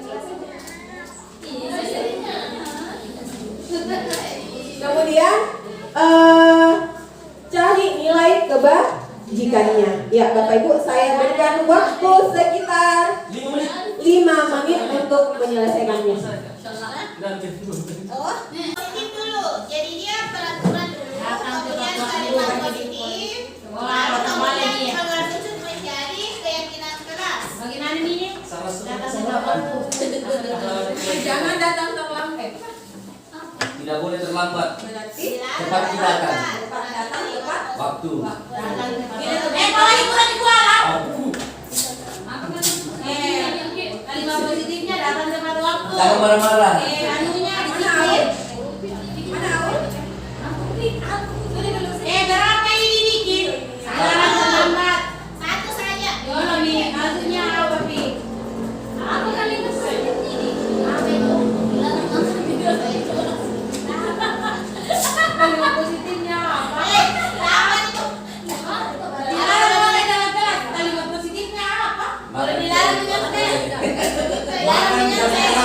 Kemudian cari nilai kebajikannya. Ya, Bapak Ibu, saya berikan waktu sekitar 5 menit untuk menyelesaikannya. Positif dulu. Jadi dia peraturan dulu, kemudian kalimat positif, lalu kemudian mengerucut menjadi keyakinan kelas. Bagaimana ini? Jangan datang terlambat. Tidak boleh terlambat. Berarti Cepat tinggalkan. cepat datang tepat Waktu. Kalau ibu lagi jualan. Kalimat positifnya datang tepat waktu. Jangan marah-marah. Anunya dikit. mana awal? Berapa ini dikit? Salah terlambat. Satu saja. Yono nih, maksudnya apa Pi? Apa kalimat positif ini? Apa itu? Kalimat positifnya apa? Lawan itu. Dilarang oleh dalam kelas. Kalimat positifnya apa? Boleh dilarang menyontek. Dilarang menyontek.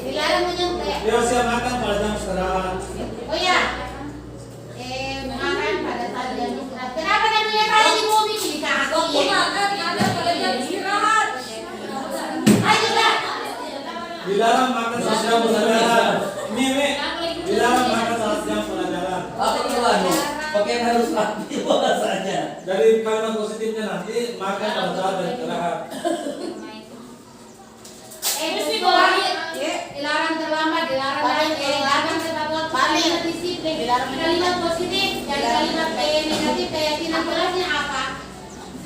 Dilarang menyontek. Yo, siap makan pada jam istirahat. Oh ya. Makan pada saat jam istirahat. Kenapa namanya kalian di bumi di kaki? Waktu makan ada pada jam istirahat. Ayo dah. Dilarang makan saat jam pelajaran. Mi, dilarang makan saat jam pelajaran. Apa tuan? Pakaian harus rapi bahasanya. Dari kalimat positifnya nanti makan pada saat beristirahat. Dilarang terlambat, dilarang datang tepat waktu, disiplin. Kalimat positif dan kalimat negatif keyakinan kelasnya apa?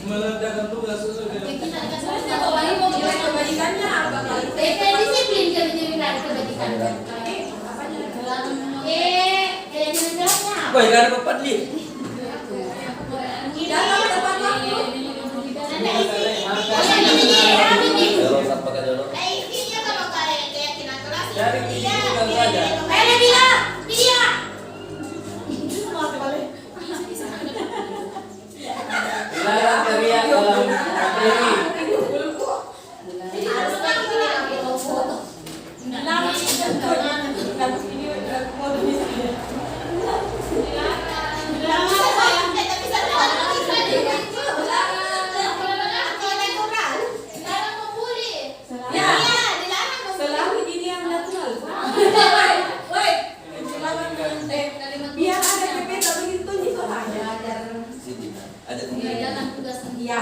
Mengerjakan tugas sesuai dengan Kebajikannya apa? Disiplin kebajikan. Keyakinan kelasnya apa? Woi, gak ada papat nih. Dalam tepat waktu. Kalau sampai ke dulu. Isinya kalau kalian keyakinan kelas Dari dia bukan saja. Dia. Dilarang teriak dalam materi. Selalu jadi yang natural. Biar ada PP tapi itu itu aja. Sini. Ada Mengerjakan tugas sendiri. Ya,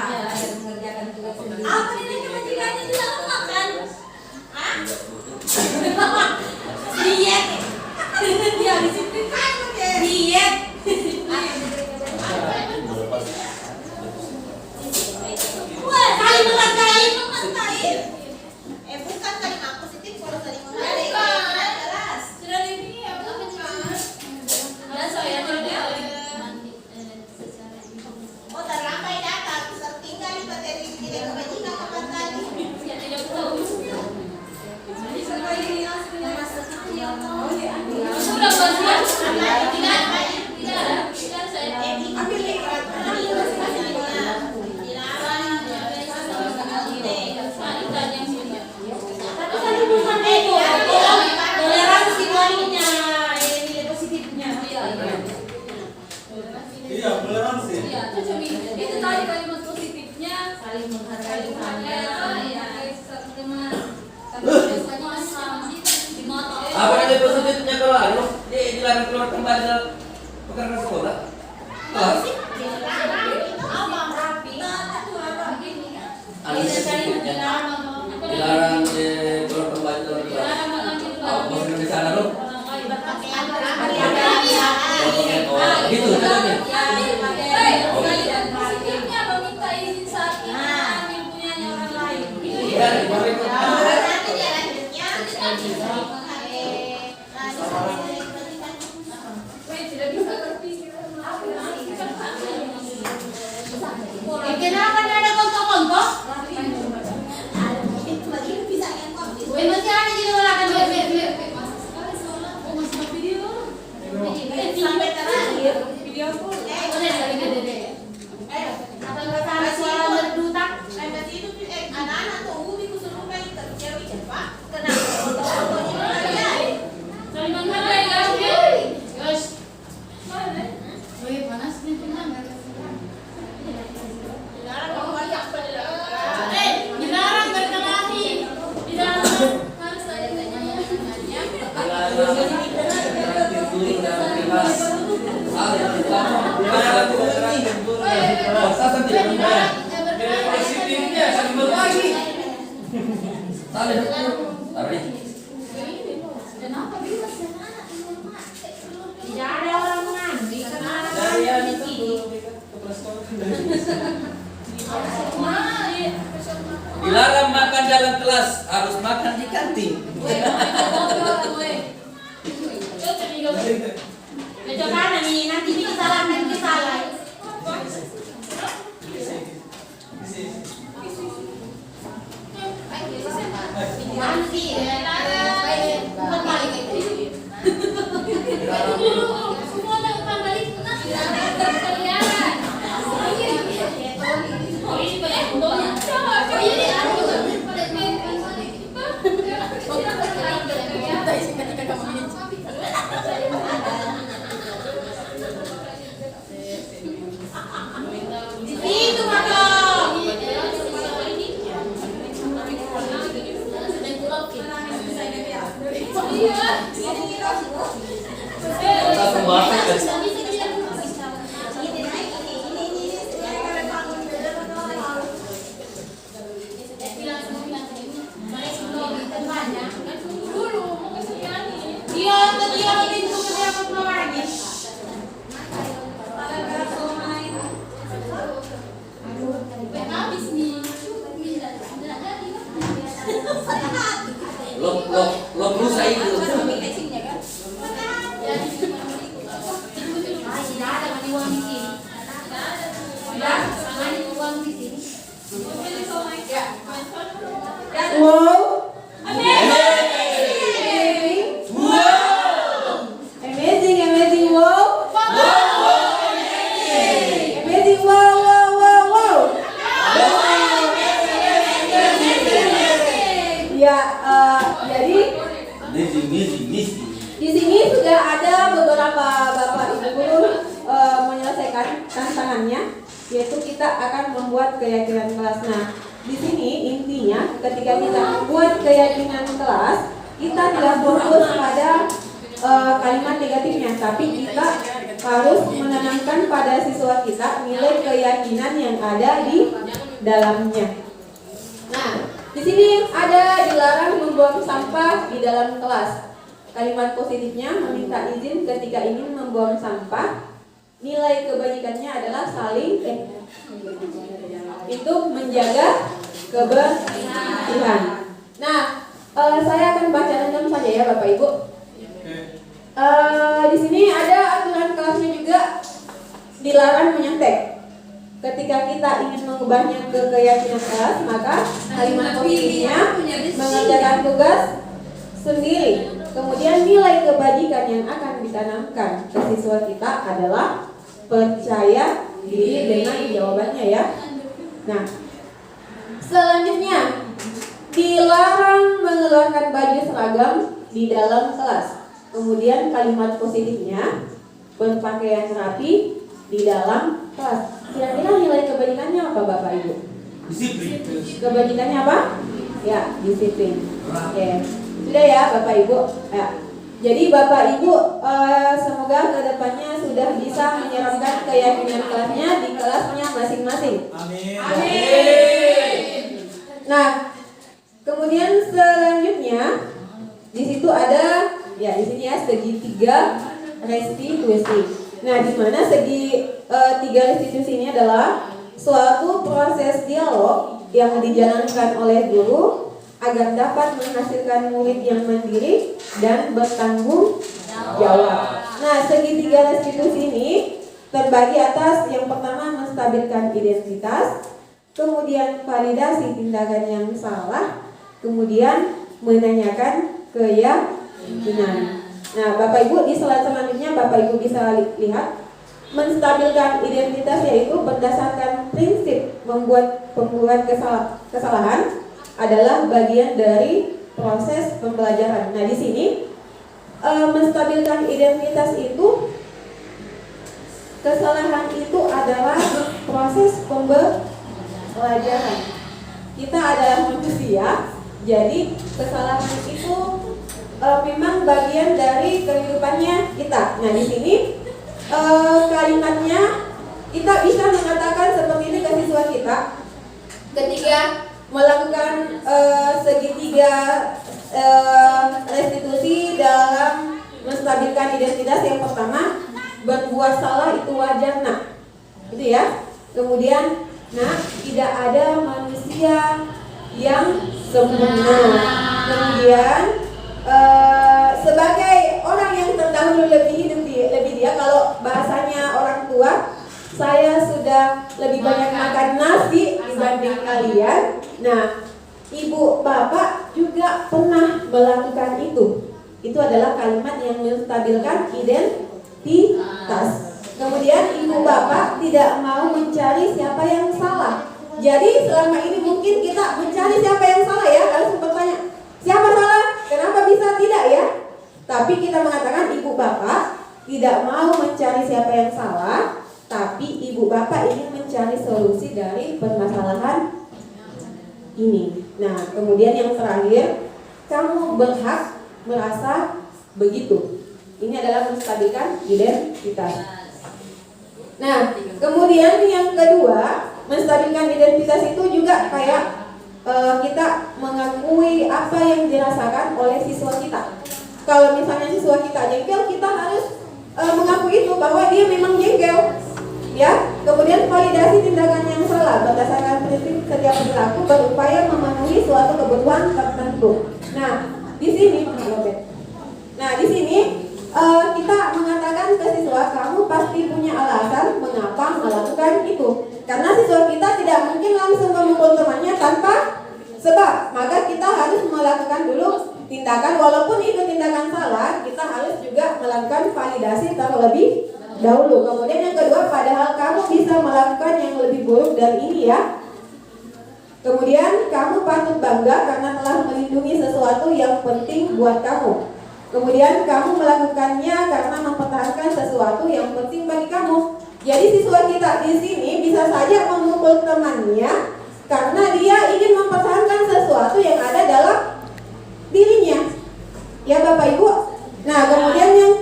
mengerjakan tugas sendiri. Apa nilai kebajikannya di dalam makan? Diet. Ya disiplin kan Diet. Wah, saling menghargai. bukan kalimat positif kalau saling menghargai keyakinan kelas. Sudah ini apa dan saya tidak Oh, terlambat datang, tertinggal di materi nilai kebajikan kapan tadi? tidak tahu. Sudah bersiap? Tidak saya. Ambil Toleransi wanita, nilai positifnya. Iya, toleransi. Itu tadi kalimat positifnya saling menghargai satu teman. Apa yang positifnya kalau anu dilarang keluar kembali dalam pekerjaan sekolah? Kelas. Anu positifnya dilarang keluar kembali dalam kelas. Apa maksudnya di sana lo? Gitu contohnya. Positifnya meminta izin saat ini yang punyanya orang lain. Iya, boleh. nanti dia lanjutnya Kenapa tidak ada kontok-kontok? itu lagi bisa yang komplit. Woi masih ada jadi orang kan Sampai terakhir video pun. suara berdutak. sampai itu anak-anak tuh ubi kusuruh main terjauh cepat kenapa foto-fotonya menghargai. Saling menghargai ya. Yos. Woi panas nih tenang. Dilarang membaca Dilarang berkelahi. Di dalam harus ada tanya-tanya. Terakhir dulu dalam kelas. Ada Sasan tidak membayar. Nilai positifnya saling berbagi. Saling Tapi Kenapa bisa anak tidak ada orang mengambil karena dari yang anak itu dilarang makan dalam kelas, harus makan di kantin. Becok kanan nih, nanti bikin salah, nanti salah. Nanti, bukan balik itu. Semua ada bukan balik, nanti kelihatan. Oh ini banyak fotonya. Oh ini Di sini sudah ada beberapa Bapak Ibu guru menyelesaikan tantangannya, yaitu kita akan membuat keyakinan kelas. Nah, di sini intinya ketika kita membuat keyakinan kelas, kita tidak fokus pada kalimat negatifnya, tapi kita harus menanamkan pada siswa kita nilai keyakinan yang ada di dalamnya. Nah, di sini ada dilarang membuang sampah di dalam kelas. Kalimat positifnya meminta izin ketika ingin membuang sampah. Nilai kebajikannya adalah saling itu menjaga kebersihan. Nah, saya akan baca random saja ya Bapak Ibu. Di sini ada aturan kelasnya juga, dilarang menyontek. Ketika kita ingin mengubahnya ke keyakinan kelas, maka kalimat positifnya mengerjakan tugas sendiri. Kemudian nilai kebajikan yang akan ditanamkan ke siswa kita adalah percaya diri dengan jawabannya ya. Nah, selanjutnya dilarang mengeluarkan baju seragam di dalam kelas. Kemudian kalimat positifnya berpakaian rapi di dalam kelas. Kira-kira nilai kebajikannya apa Bapak Ibu? Disiplin. Kebajikannya apa? Ya, disiplin. Oke. Sudah ya Bapak Ibu. Ya. Jadi Bapak Ibu semoga kedepannya sudah bisa menyeramkan keyakinan kelasnya di kelasnya masing-masing. Amin. Nah, kemudian selanjutnya di situ ada ya di sini ya segitiga restitusi. Nah, di mana tiga restitusi ini adalah suatu proses dialog yang dijalankan oleh guru agar dapat menghasilkan murid yang mandiri dan bertanggung jawab. Nah, segitiga restitusi ini terbagi atas yang pertama menstabilkan identitas, kemudian validasi tindakan yang salah, kemudian menanyakan keyakinan. Nah, Bapak Ibu di slide selanjutnya Bapak Ibu bisa lihat menstabilkan identitas yaitu berdasarkan prinsip membuat kesalahan adalah bagian dari proses pembelajaran. Nah, di sini menstabilkan identitas itu kesalahan itu adalah proses pembelajaran. Kita adalah manusia, jadi kesalahan itu memang bagian dari kehidupannya kita. Nah, di sini kalimatnya kita bisa mengatakan seperti ini ke siswa kita ketika melakukan segitiga restitusi dalam menstabilkan identitas. Yang pertama, berbuat salah itu wajar nak, itu ya. Kemudian, nah, tidak ada manusia yang sempurna. Kemudian sebagai orang yang terdahulu lebih dia, kalau bahasanya orang tua, saya sudah lebih banyak makan nasi dibanding kalian. Nah, ibu bapak juga pernah melakukan itu. Itu adalah kalimat yang menstabilkan identitas. Kemudian ibu bapak tidak mau mencari siapa yang salah. Jadi selama ini mungkin kita mencari siapa yang salah ya, lalu bertanya siapa salah, kenapa bisa tidak ya? Tapi kita mengatakan ibu bapak tidak mau mencari siapa yang salah, tapi ibu bapak ingin mencari solusi dari permasalahan ini. Nah, kemudian yang terakhir, kamu berhak merasa begitu. Ini adalah menstabilkan identitas. Nah, kemudian yang kedua, menstabilkan identitas itu juga kayak kita mengakui apa yang dirasakan oleh siswa kita. Kalau misalnya siswa kita jengkel, kita harus mengakui itu bahwa dia memang jengkel, ya. Kemudian validasi tindakan yang salah berdasarkan prinsip setiap perilaku berupaya memenuhi suatu kebutuhan tertentu. Nah, di sini kita mengatakan ke siswa, kamu pasti punya alasan mengapa melakukan itu. Karena siswa kita tidak mungkin langsung memukul temannya tanpa sebab, maka kita harus melakukan dulu tindakan, walaupun itu tindakan salah, kita harus juga melakukan validasi terlebih dahulu. Kemudian yang kedua, padahal kamu bisa melakukan yang lebih buruk dari ini ya. Kemudian kamu patut bangga karena telah melindungi sesuatu yang penting buat kamu. Kemudian kamu melakukannya karena mempertahankan sesuatu yang penting bagi kamu. Jadi siswa kita di sini bisa saja memukul temannya karena dia ingin mempertahankan sesuatu yang ada dalam dirinya. Ya Bapak Ibu. Nah, kemudian yang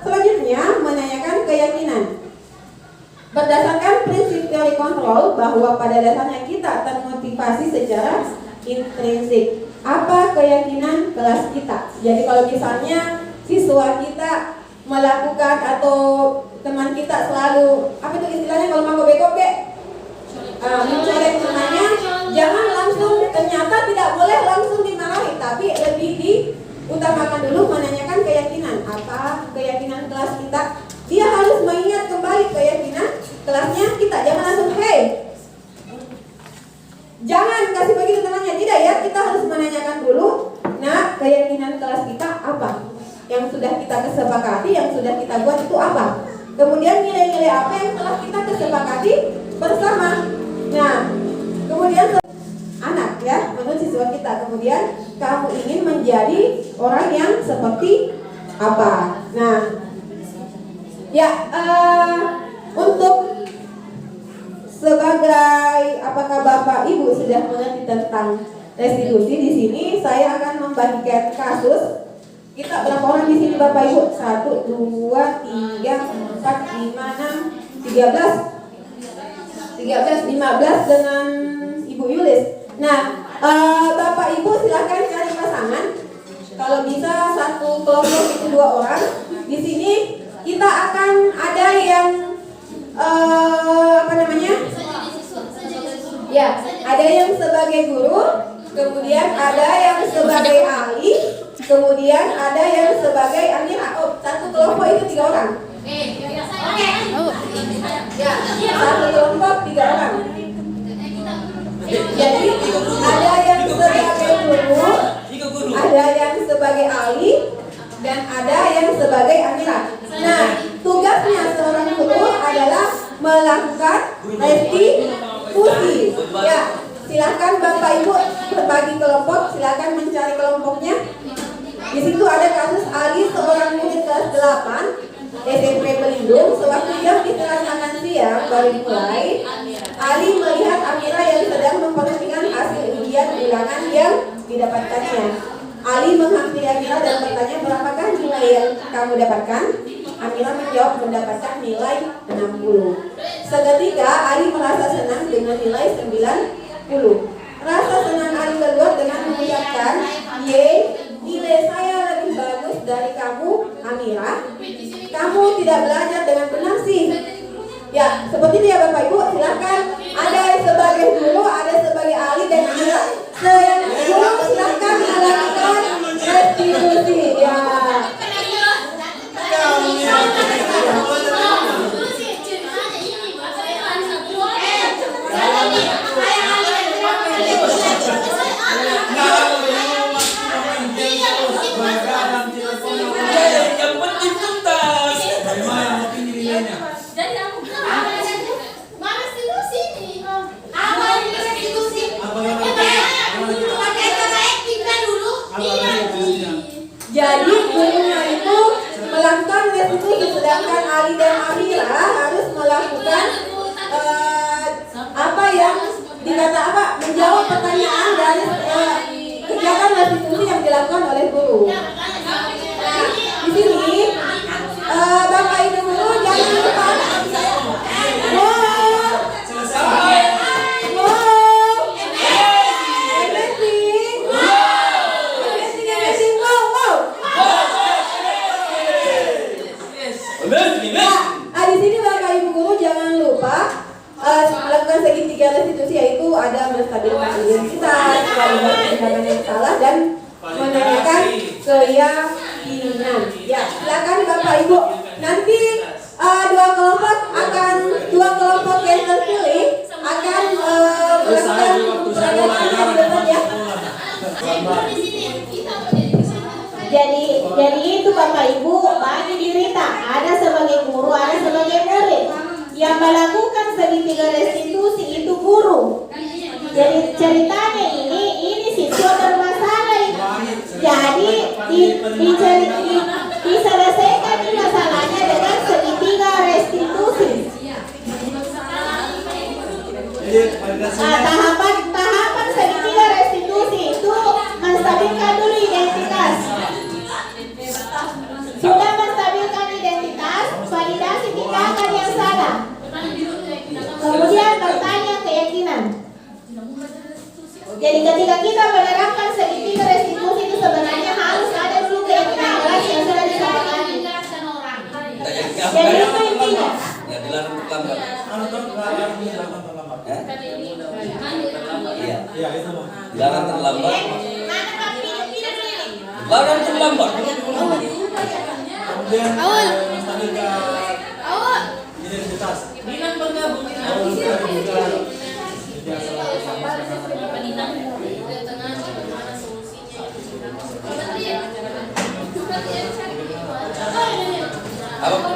selanjutnya menanyakan keyakinan. Berdasarkan prinsip teori kontrol bahwa pada dasarnya kita termotivasi secara intrinsik. Apa keyakinan kelas kita? Jadi kalau misalnya siswa kita melakukan atau teman kita selalu apa itu istilahnya kalau mau kobe-kobe mencolek temannya, jangan langsung, ternyata tidak boleh langsung dimarahi, tapi lebih diutamakan dulu menanyakan keyakinan. Apa keyakinan kelas kita? Dia harus mengingat kembali keyakinan kelasnya kita. Jangan langsung hey, jangan kasih begitu temannya, tidak ya. Kita harus menanyakan dulu. Nah, keyakinan kelas kita apa? Yang sudah kita kesepakati, yang sudah kita buat itu apa? Kemudian nilai-nilai apa yang telah kita kesepakati bersama. Nah, kemudian anak ya, menurut siswa kita. Kemudian kamu ingin menjadi orang yang seperti apa? Nah, ya untuk sebagai apakah Bapak Ibu sudah mengerti tentang restitusi di sini, saya akan membagikan kasus. Kita berapa orang di sini Bapak Ibu? 1, 2, 3, 4, 5, 6, 13. 15 dengan Ibu Yulis. Nah, Bapak Ibu silahkan cari pasangan. Kalau bisa satu kelompok itu 2 orang. Di sini kita akan ada yang apa namanya? Ya, ada yang sebagai guru, kemudian ada yang sebagai ahli, kemudian ada yang sebagai amira. Oh, satu kelompok itu 3 orang. Ya, satu kelompok 3 orang. Jadi ada yang sebagai guru, ada yang sebagai ahli, dan ada yang sebagai amira. Nah, tugasnya seorang guru adalah melakukan restitusi. Ya, silakan Bapak Ibu berbagi kelompok, silakan mencari kelompoknya. Di situ ada kasus Ali, seorang murid kelas 8 SMP Pelindung. Sewaktu jam istirahat siang baru dimulai, Ali melihat Amira yang sedang memperhatikan hasil ujian ulangan yang didapatkannya. Ali menghampiri Amira dan bertanya, berapakah nilai yang kamu dapatkan? Amira menjawab mendapatkan nilai 60. Seketika Ali merasa senang dengan nilai 90. Rasa senang Ali keluar dengan mengucapkan, "Ye, nilai saya lebih bagus dari kamu, Amira. Kamu tidak belajar dengan benar sih." Ya, seperti itu ya Bapak Ibu. Silakan, ada sebagai guru, ada sebagai ahli dan Amira. Yang guru silakan melakukan restitusi. Ya. Yang penting tuntas. Jadi aku mana restitusi ini? Apa ini restitusi? Pakai cara acting kan dulu? Iya. Jadi gurunya itu melakukan restitusi, sedangkan Ali dan Amira harus melakukan apa yang dikata apa? Menjawab pertanyaan dari kegiatan restitusi yang dilakukan oleh guru. Di sini Bapak Ibu guru jangan lupa. Di sini Bapak Ibu guru jangan lupa melakukan segitiga restitusi, yaitu ada menstabilkan identitas, melakukan tindakan yang salah, dan menanyakan keyakinan. Ya, silakan Bapak Ibu. Nanti dua kelompok yang terpilih akan melakukan pertanyaan ya. Jadi itu Bapak Ibu bagi diri tak ada sebagai guru, ada sebagai murid. Yang melakukan segitiga restitusi itu guru. Jadi ceritanya ini siswa bermasalah. Jadi diselesaikan di masalahnya dengan segitiga restitusi. Jadi validasinya Tahapan segitiga restitusi itu menstabilkan dulu identitas. Sudah menstabilkan identitas, validasi tindakan yang salah. Kemudian bertanya keyakinan. Jadi ketika kita menerapkan segitiga restitusi itu sebenarnya harus ada dulu keyakinan jelas yang sudah disepakati. Jadi itu intinya. Ya dilarang terlambat. Iya. Iya itu mah. Dilarang terlambat. Mana Pak? Pindah dulu ini. Dilarang terlambat. Kemudian menstabilkan identitas. Bilang bergabung Harus ada juga media Apa?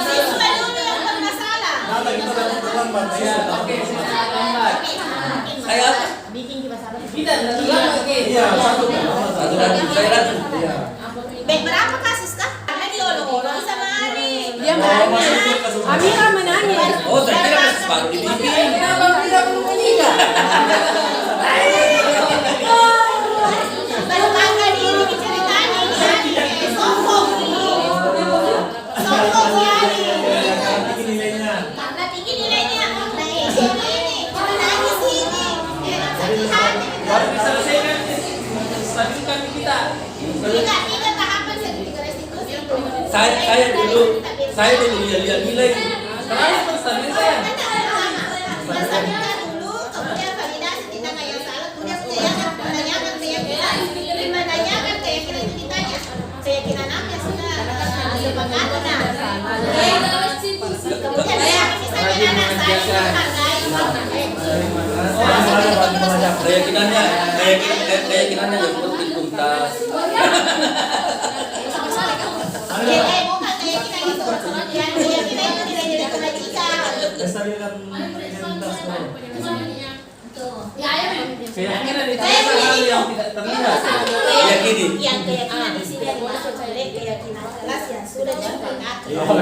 Siswa dulu yang bermasalah. Nada kita dapat terlambat. Saya apa? Iya, satu. Satu lagi. Saya lagi. Iya. Berapa kasus kah? Karena diolong-olong sama Ari. Dia menanya, Amira menanya. Oh, saya kira kasus baru dibikin. Baru kakak ini ceritanya ini sombong ini. Sombong si Ari. Tinggi nilainya. Karena tinggi nilainya. Nah ini, nangis ini. Sakit hati. Baru diselesaikan. Stabilkan kita. Tiga tahapan segitiga restitusi itu. Saya dulu lihat nilai. Terlalu menstabil saya. Menstabilkan dulu, kemudian validasi tindakan yang salah, kemudian menanyakan keyakinan. Menanyakan keyakinan itu ditanya. Keyakinan apa yang sudah disepakati. Kemudian misalnya anak saya menghargai. Keyakinannya yang penting tuntas. Bukan keyakinan itu. Yang keyakinan itu tidak jadi kebajikan. Menstabilkan identitas dulu. Keyakinan itu hal yang tidak terlihat. Yakini. Yang keyakinan di sini yang dimaksud oleh keyakinan kelas yang sudah disepakati. Oh,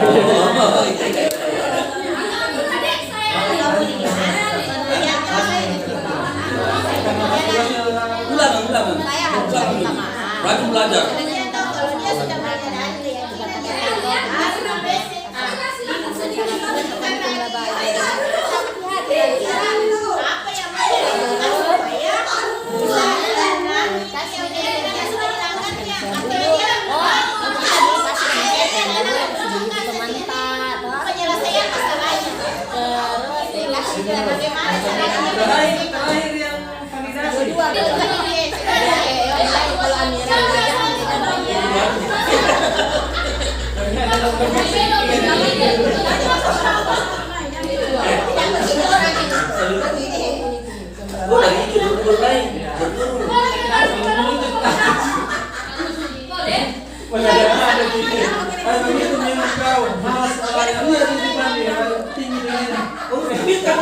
iya. Ulang. Saya harus minta maaf. Rajin belajar. Dia tahu kalau dia sudah menyadari keyakinannya apa yang mau dilakukan supaya sudah dilanggarnya. Penyelesaian masalahnya. Bagaimana caranya? Terakhir yang validasi. Kalau Amira Oh, lagi judul lain. Ada tinggi. Ada begitu memang kau. Mas, ada dua di depan dia. Tinggi nilainya. Oh, kita.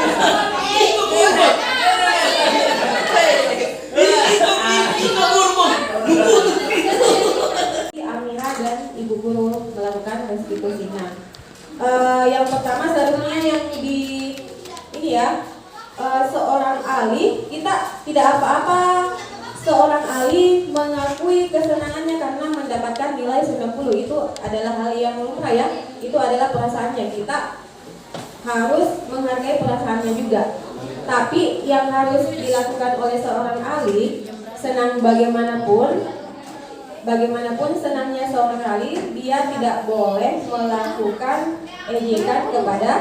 Amira dan ibu guru melakukan restitusinya. Yang pertama seharusnya yang di ini ya, seorang ahli, kita tidak apa-apa seorang ahli mengakui kesenangannya karena mendapatkan nilai 90. Itu adalah hal yang lumrah ya. Itu adalah perasaannya. Kita harus menghargai perasaannya juga. Tapi yang harus dilakukan oleh seorang ahli, senang bagaimanapun senangnya seorang ahli, dia tidak boleh melakukan ejekan kepada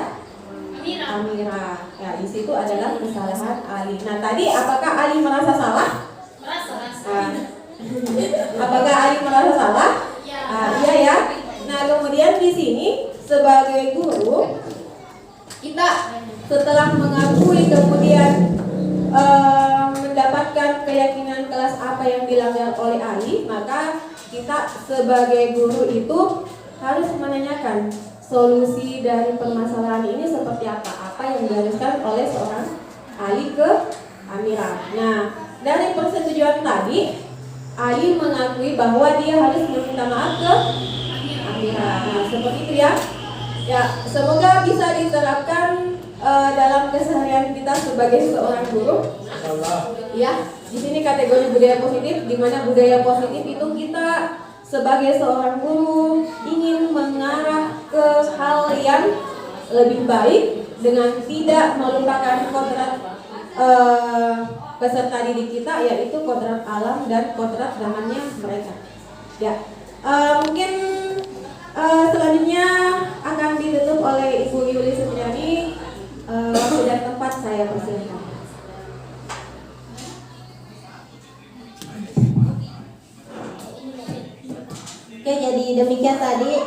Amira. Ya, di situ adalah kesalahan ahli. Nah, tadi apakah ahli merasa salah? Apakah ahli merasa salah? Iya ya. Nah, kemudian di sini sebagai guru kita setelah mengakui kemudian mendapatkan keyakinan kelas apa yang dilanggar oleh ahli, maka kita sebagai guru itu harus menanyakan solusi dari permasalahan ini seperti apa yang diharuskan oleh seorang ahli keamiran. Nah, dari persetujuan tadi, ahli mengakui bahwa dia harus meminta maaf ke amiran. Nah, seperti itu ya. Ya, semoga bisa diterapkan dalam keseharian kita sebagai seorang guru. Ya, di sini kategori budaya positif, di mana budaya positif itu kita sebagai seorang guru ingin mengarah ke hal yang lebih baik dengan tidak melupakan kodrat peserta didik kita, yaitu kodrat alam dan kodrat zamannya mereka. Ya, mungkin selanjutnya akan ditutup oleh Ibu Yuli Sumiani. Waktu dan tempat saya persilakan. Oke, jadi demikian tadi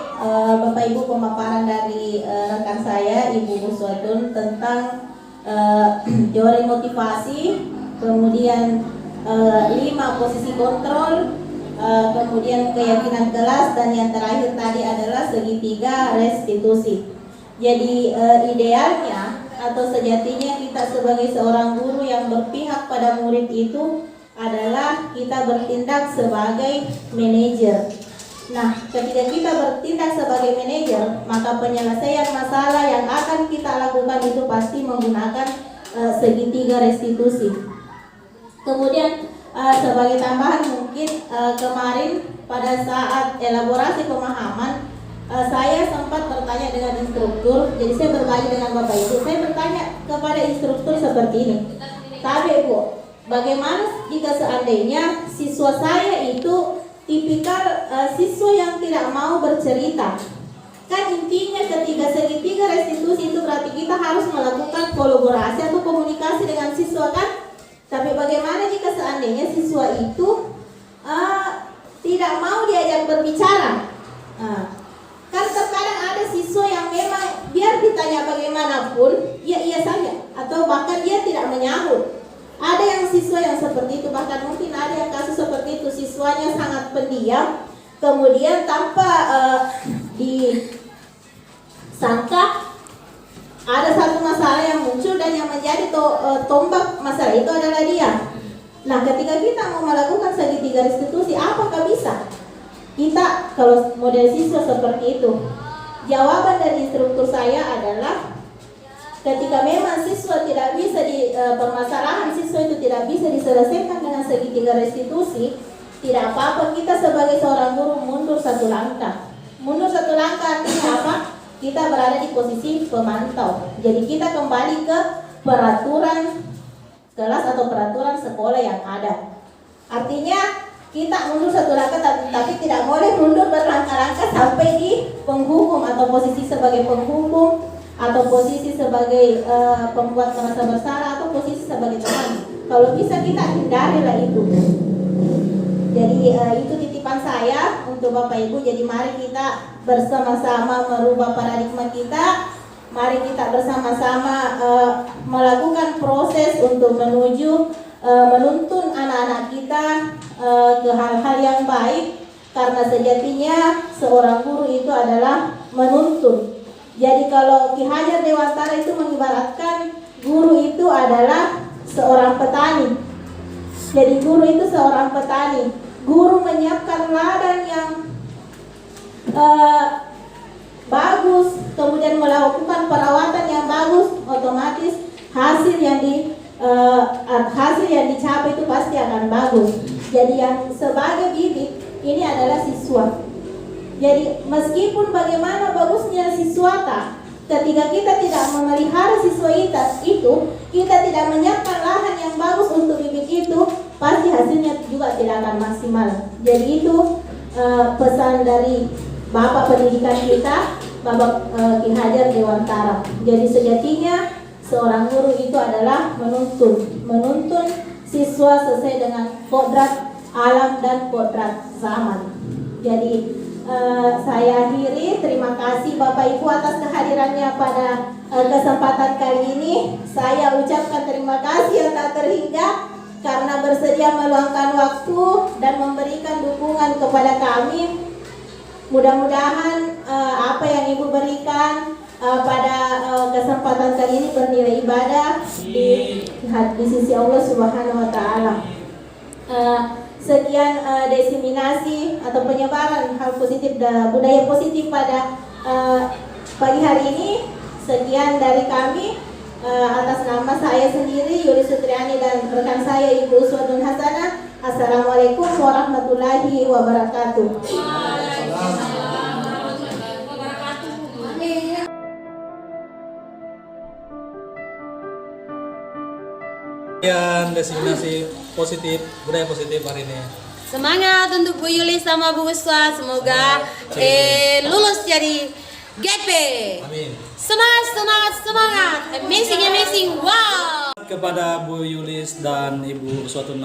Bapak Ibu pemaparan dari rekan saya Ibu Buswadun tentang teori motivasi, kemudian 5 posisi kontrol, kemudian keyakinan kelas, dan yang terakhir tadi adalah segitiga restitusi. Jadi idealnya atau sejatinya kita sebagai seorang guru yang berpihak pada murid itu adalah kita bertindak sebagai manajer. Nah, ketika kita bertindak sebagai manajer, maka penyelesaian masalah yang akan kita lakukan itu pasti menggunakan segitiga restitusi. Kemudian sebagai tambahan mungkin kemarin pada saat elaborasi pemahaman saya sempat bertanya dengan instruktur. Jadi saya berbagi dengan Bapak Ibu. Saya bertanya kepada instruktur seperti ini. Tapi Bu, bagaimana jika seandainya siswa saya itu tipikal siswa yang tidak mau bercerita? Kan intinya ketika segitiga restitusi itu berarti kita harus melakukan kolaborasi atau komunikasi dengan siswa kan? Tapi bagaimana jika seandainya siswa itu tidak mau diajak berbicara? Kan terkadang ada siswa yang memang biar ditanya bagaimanapun, iya saja, atau bahkan dia tidak menyahut. Ada yang siswa yang seperti itu, bahkan mungkin ada yang kasus seperti itu, siswanya sangat pendiam, kemudian tanpa disangka ada satu masalah yang muncul dan yang menjadi tombak masalah itu adalah dia. Nah, ketika kita mau melakukan segitiga restitusi, apakah bisa? Kita kalau model siswa seperti itu, jawaban dari instruktur saya adalah ketika memang siswa tidak bisa permasalahan siswa itu tidak bisa diselesaikan dengan segitiga restitusi, tidak apa-apa kita sebagai seorang guru mundur satu langkah. Mundur satu langkah artinya apa? Kita berada di posisi pemantau. Jadi kita kembali ke peraturan kelas atau peraturan sekolah yang ada. Artinya kita mundur satu langkah, tapi tidak boleh mundur berlangkah-langkah sampai di penghukum atau posisi sebagai penghukum atau posisi sebagai pembuat merasa bersalah atau posisi sebagai teman. Kalau bisa kita hindarilah itu. Jadi itu titipan saya untuk Bapak Ibu. Jadi mari kita bersama-sama merubah paradigma kita. Mari kita bersama-sama melakukan proses untuk menuju menuntun anak-anak kita ke hal-hal yang baik, karena sejatinya seorang guru itu adalah menuntun. Jadi kalau Ki Hajar Dewantara itu mengibaratkan guru itu adalah seorang petani. Jadi guru itu seorang petani. Guru menyiapkan ladang yang bagus, kemudian melakukan perawatan yang bagus, otomatis hasil yang dicapai itu pasti akan bagus. Jadi yang sebagai bibit ini adalah siswa. Jadi meskipun bagaimana bagusnya siswa ketika kita tidak memelihara siswa itu, kita tidak menyiapkan lahan yang bagus untuk bibit itu, pasti hasilnya juga tidak akan maksimal. Jadi itu pesan dari Bapak Pendidikan kita, Bapak Ki Hajar Dewantara. Jadi sejatinya seorang guru itu adalah menuntun siswa sesuai dengan kodrat alam dan kodrat zaman. Jadi saya akhiri. Terima kasih Bapak Ibu atas kehadirannya pada kesempatan kali ini. Saya ucapkan terima kasih yang tak terhingga karena bersedia meluangkan waktu dan memberikan dukungan kepada kami. Mudah-mudahan apa yang Ibu berikan pada kesempatan kali ini bernilai ibadah di sisi Allah Subhanahu wa taala. Sekian diseminasi atau penyebaran hal positif dan budaya positif pada pagi hari ini. Sekian dari kami atas nama saya sendiri Yuli Sutriani dan rekan saya Ibu Uswatun Hasanah. Assalamualaikum warahmatullahi wabarakatuh. Yang designasi positif, budaya positif hari ini. Semangat untuk Bu Yuli sama Bu Uswa, semoga lulus jadi GP. Amin. Semangat, semangat, semangat. Amazing, amazing. Wow. Kepada Bu Yulis dan Ibu Uswatun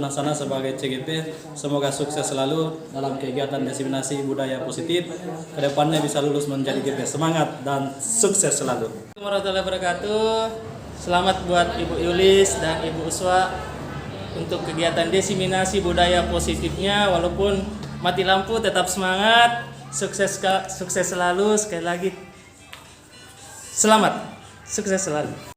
Hasanah sebagai CGP, semoga sukses selalu dalam kegiatan diseminasi budaya positif. Kedepannya bisa lulus menjadi GP. Semangat dan sukses selalu. Assalamualaikum warahmatullahi wabarakatuh. Selamat buat Ibu Yulis dan Ibu Uswa untuk kegiatan diseminasi budaya positifnya. Walaupun mati lampu tetap semangat. Sukses selalu. Sekali lagi selamat. Sukses selalu.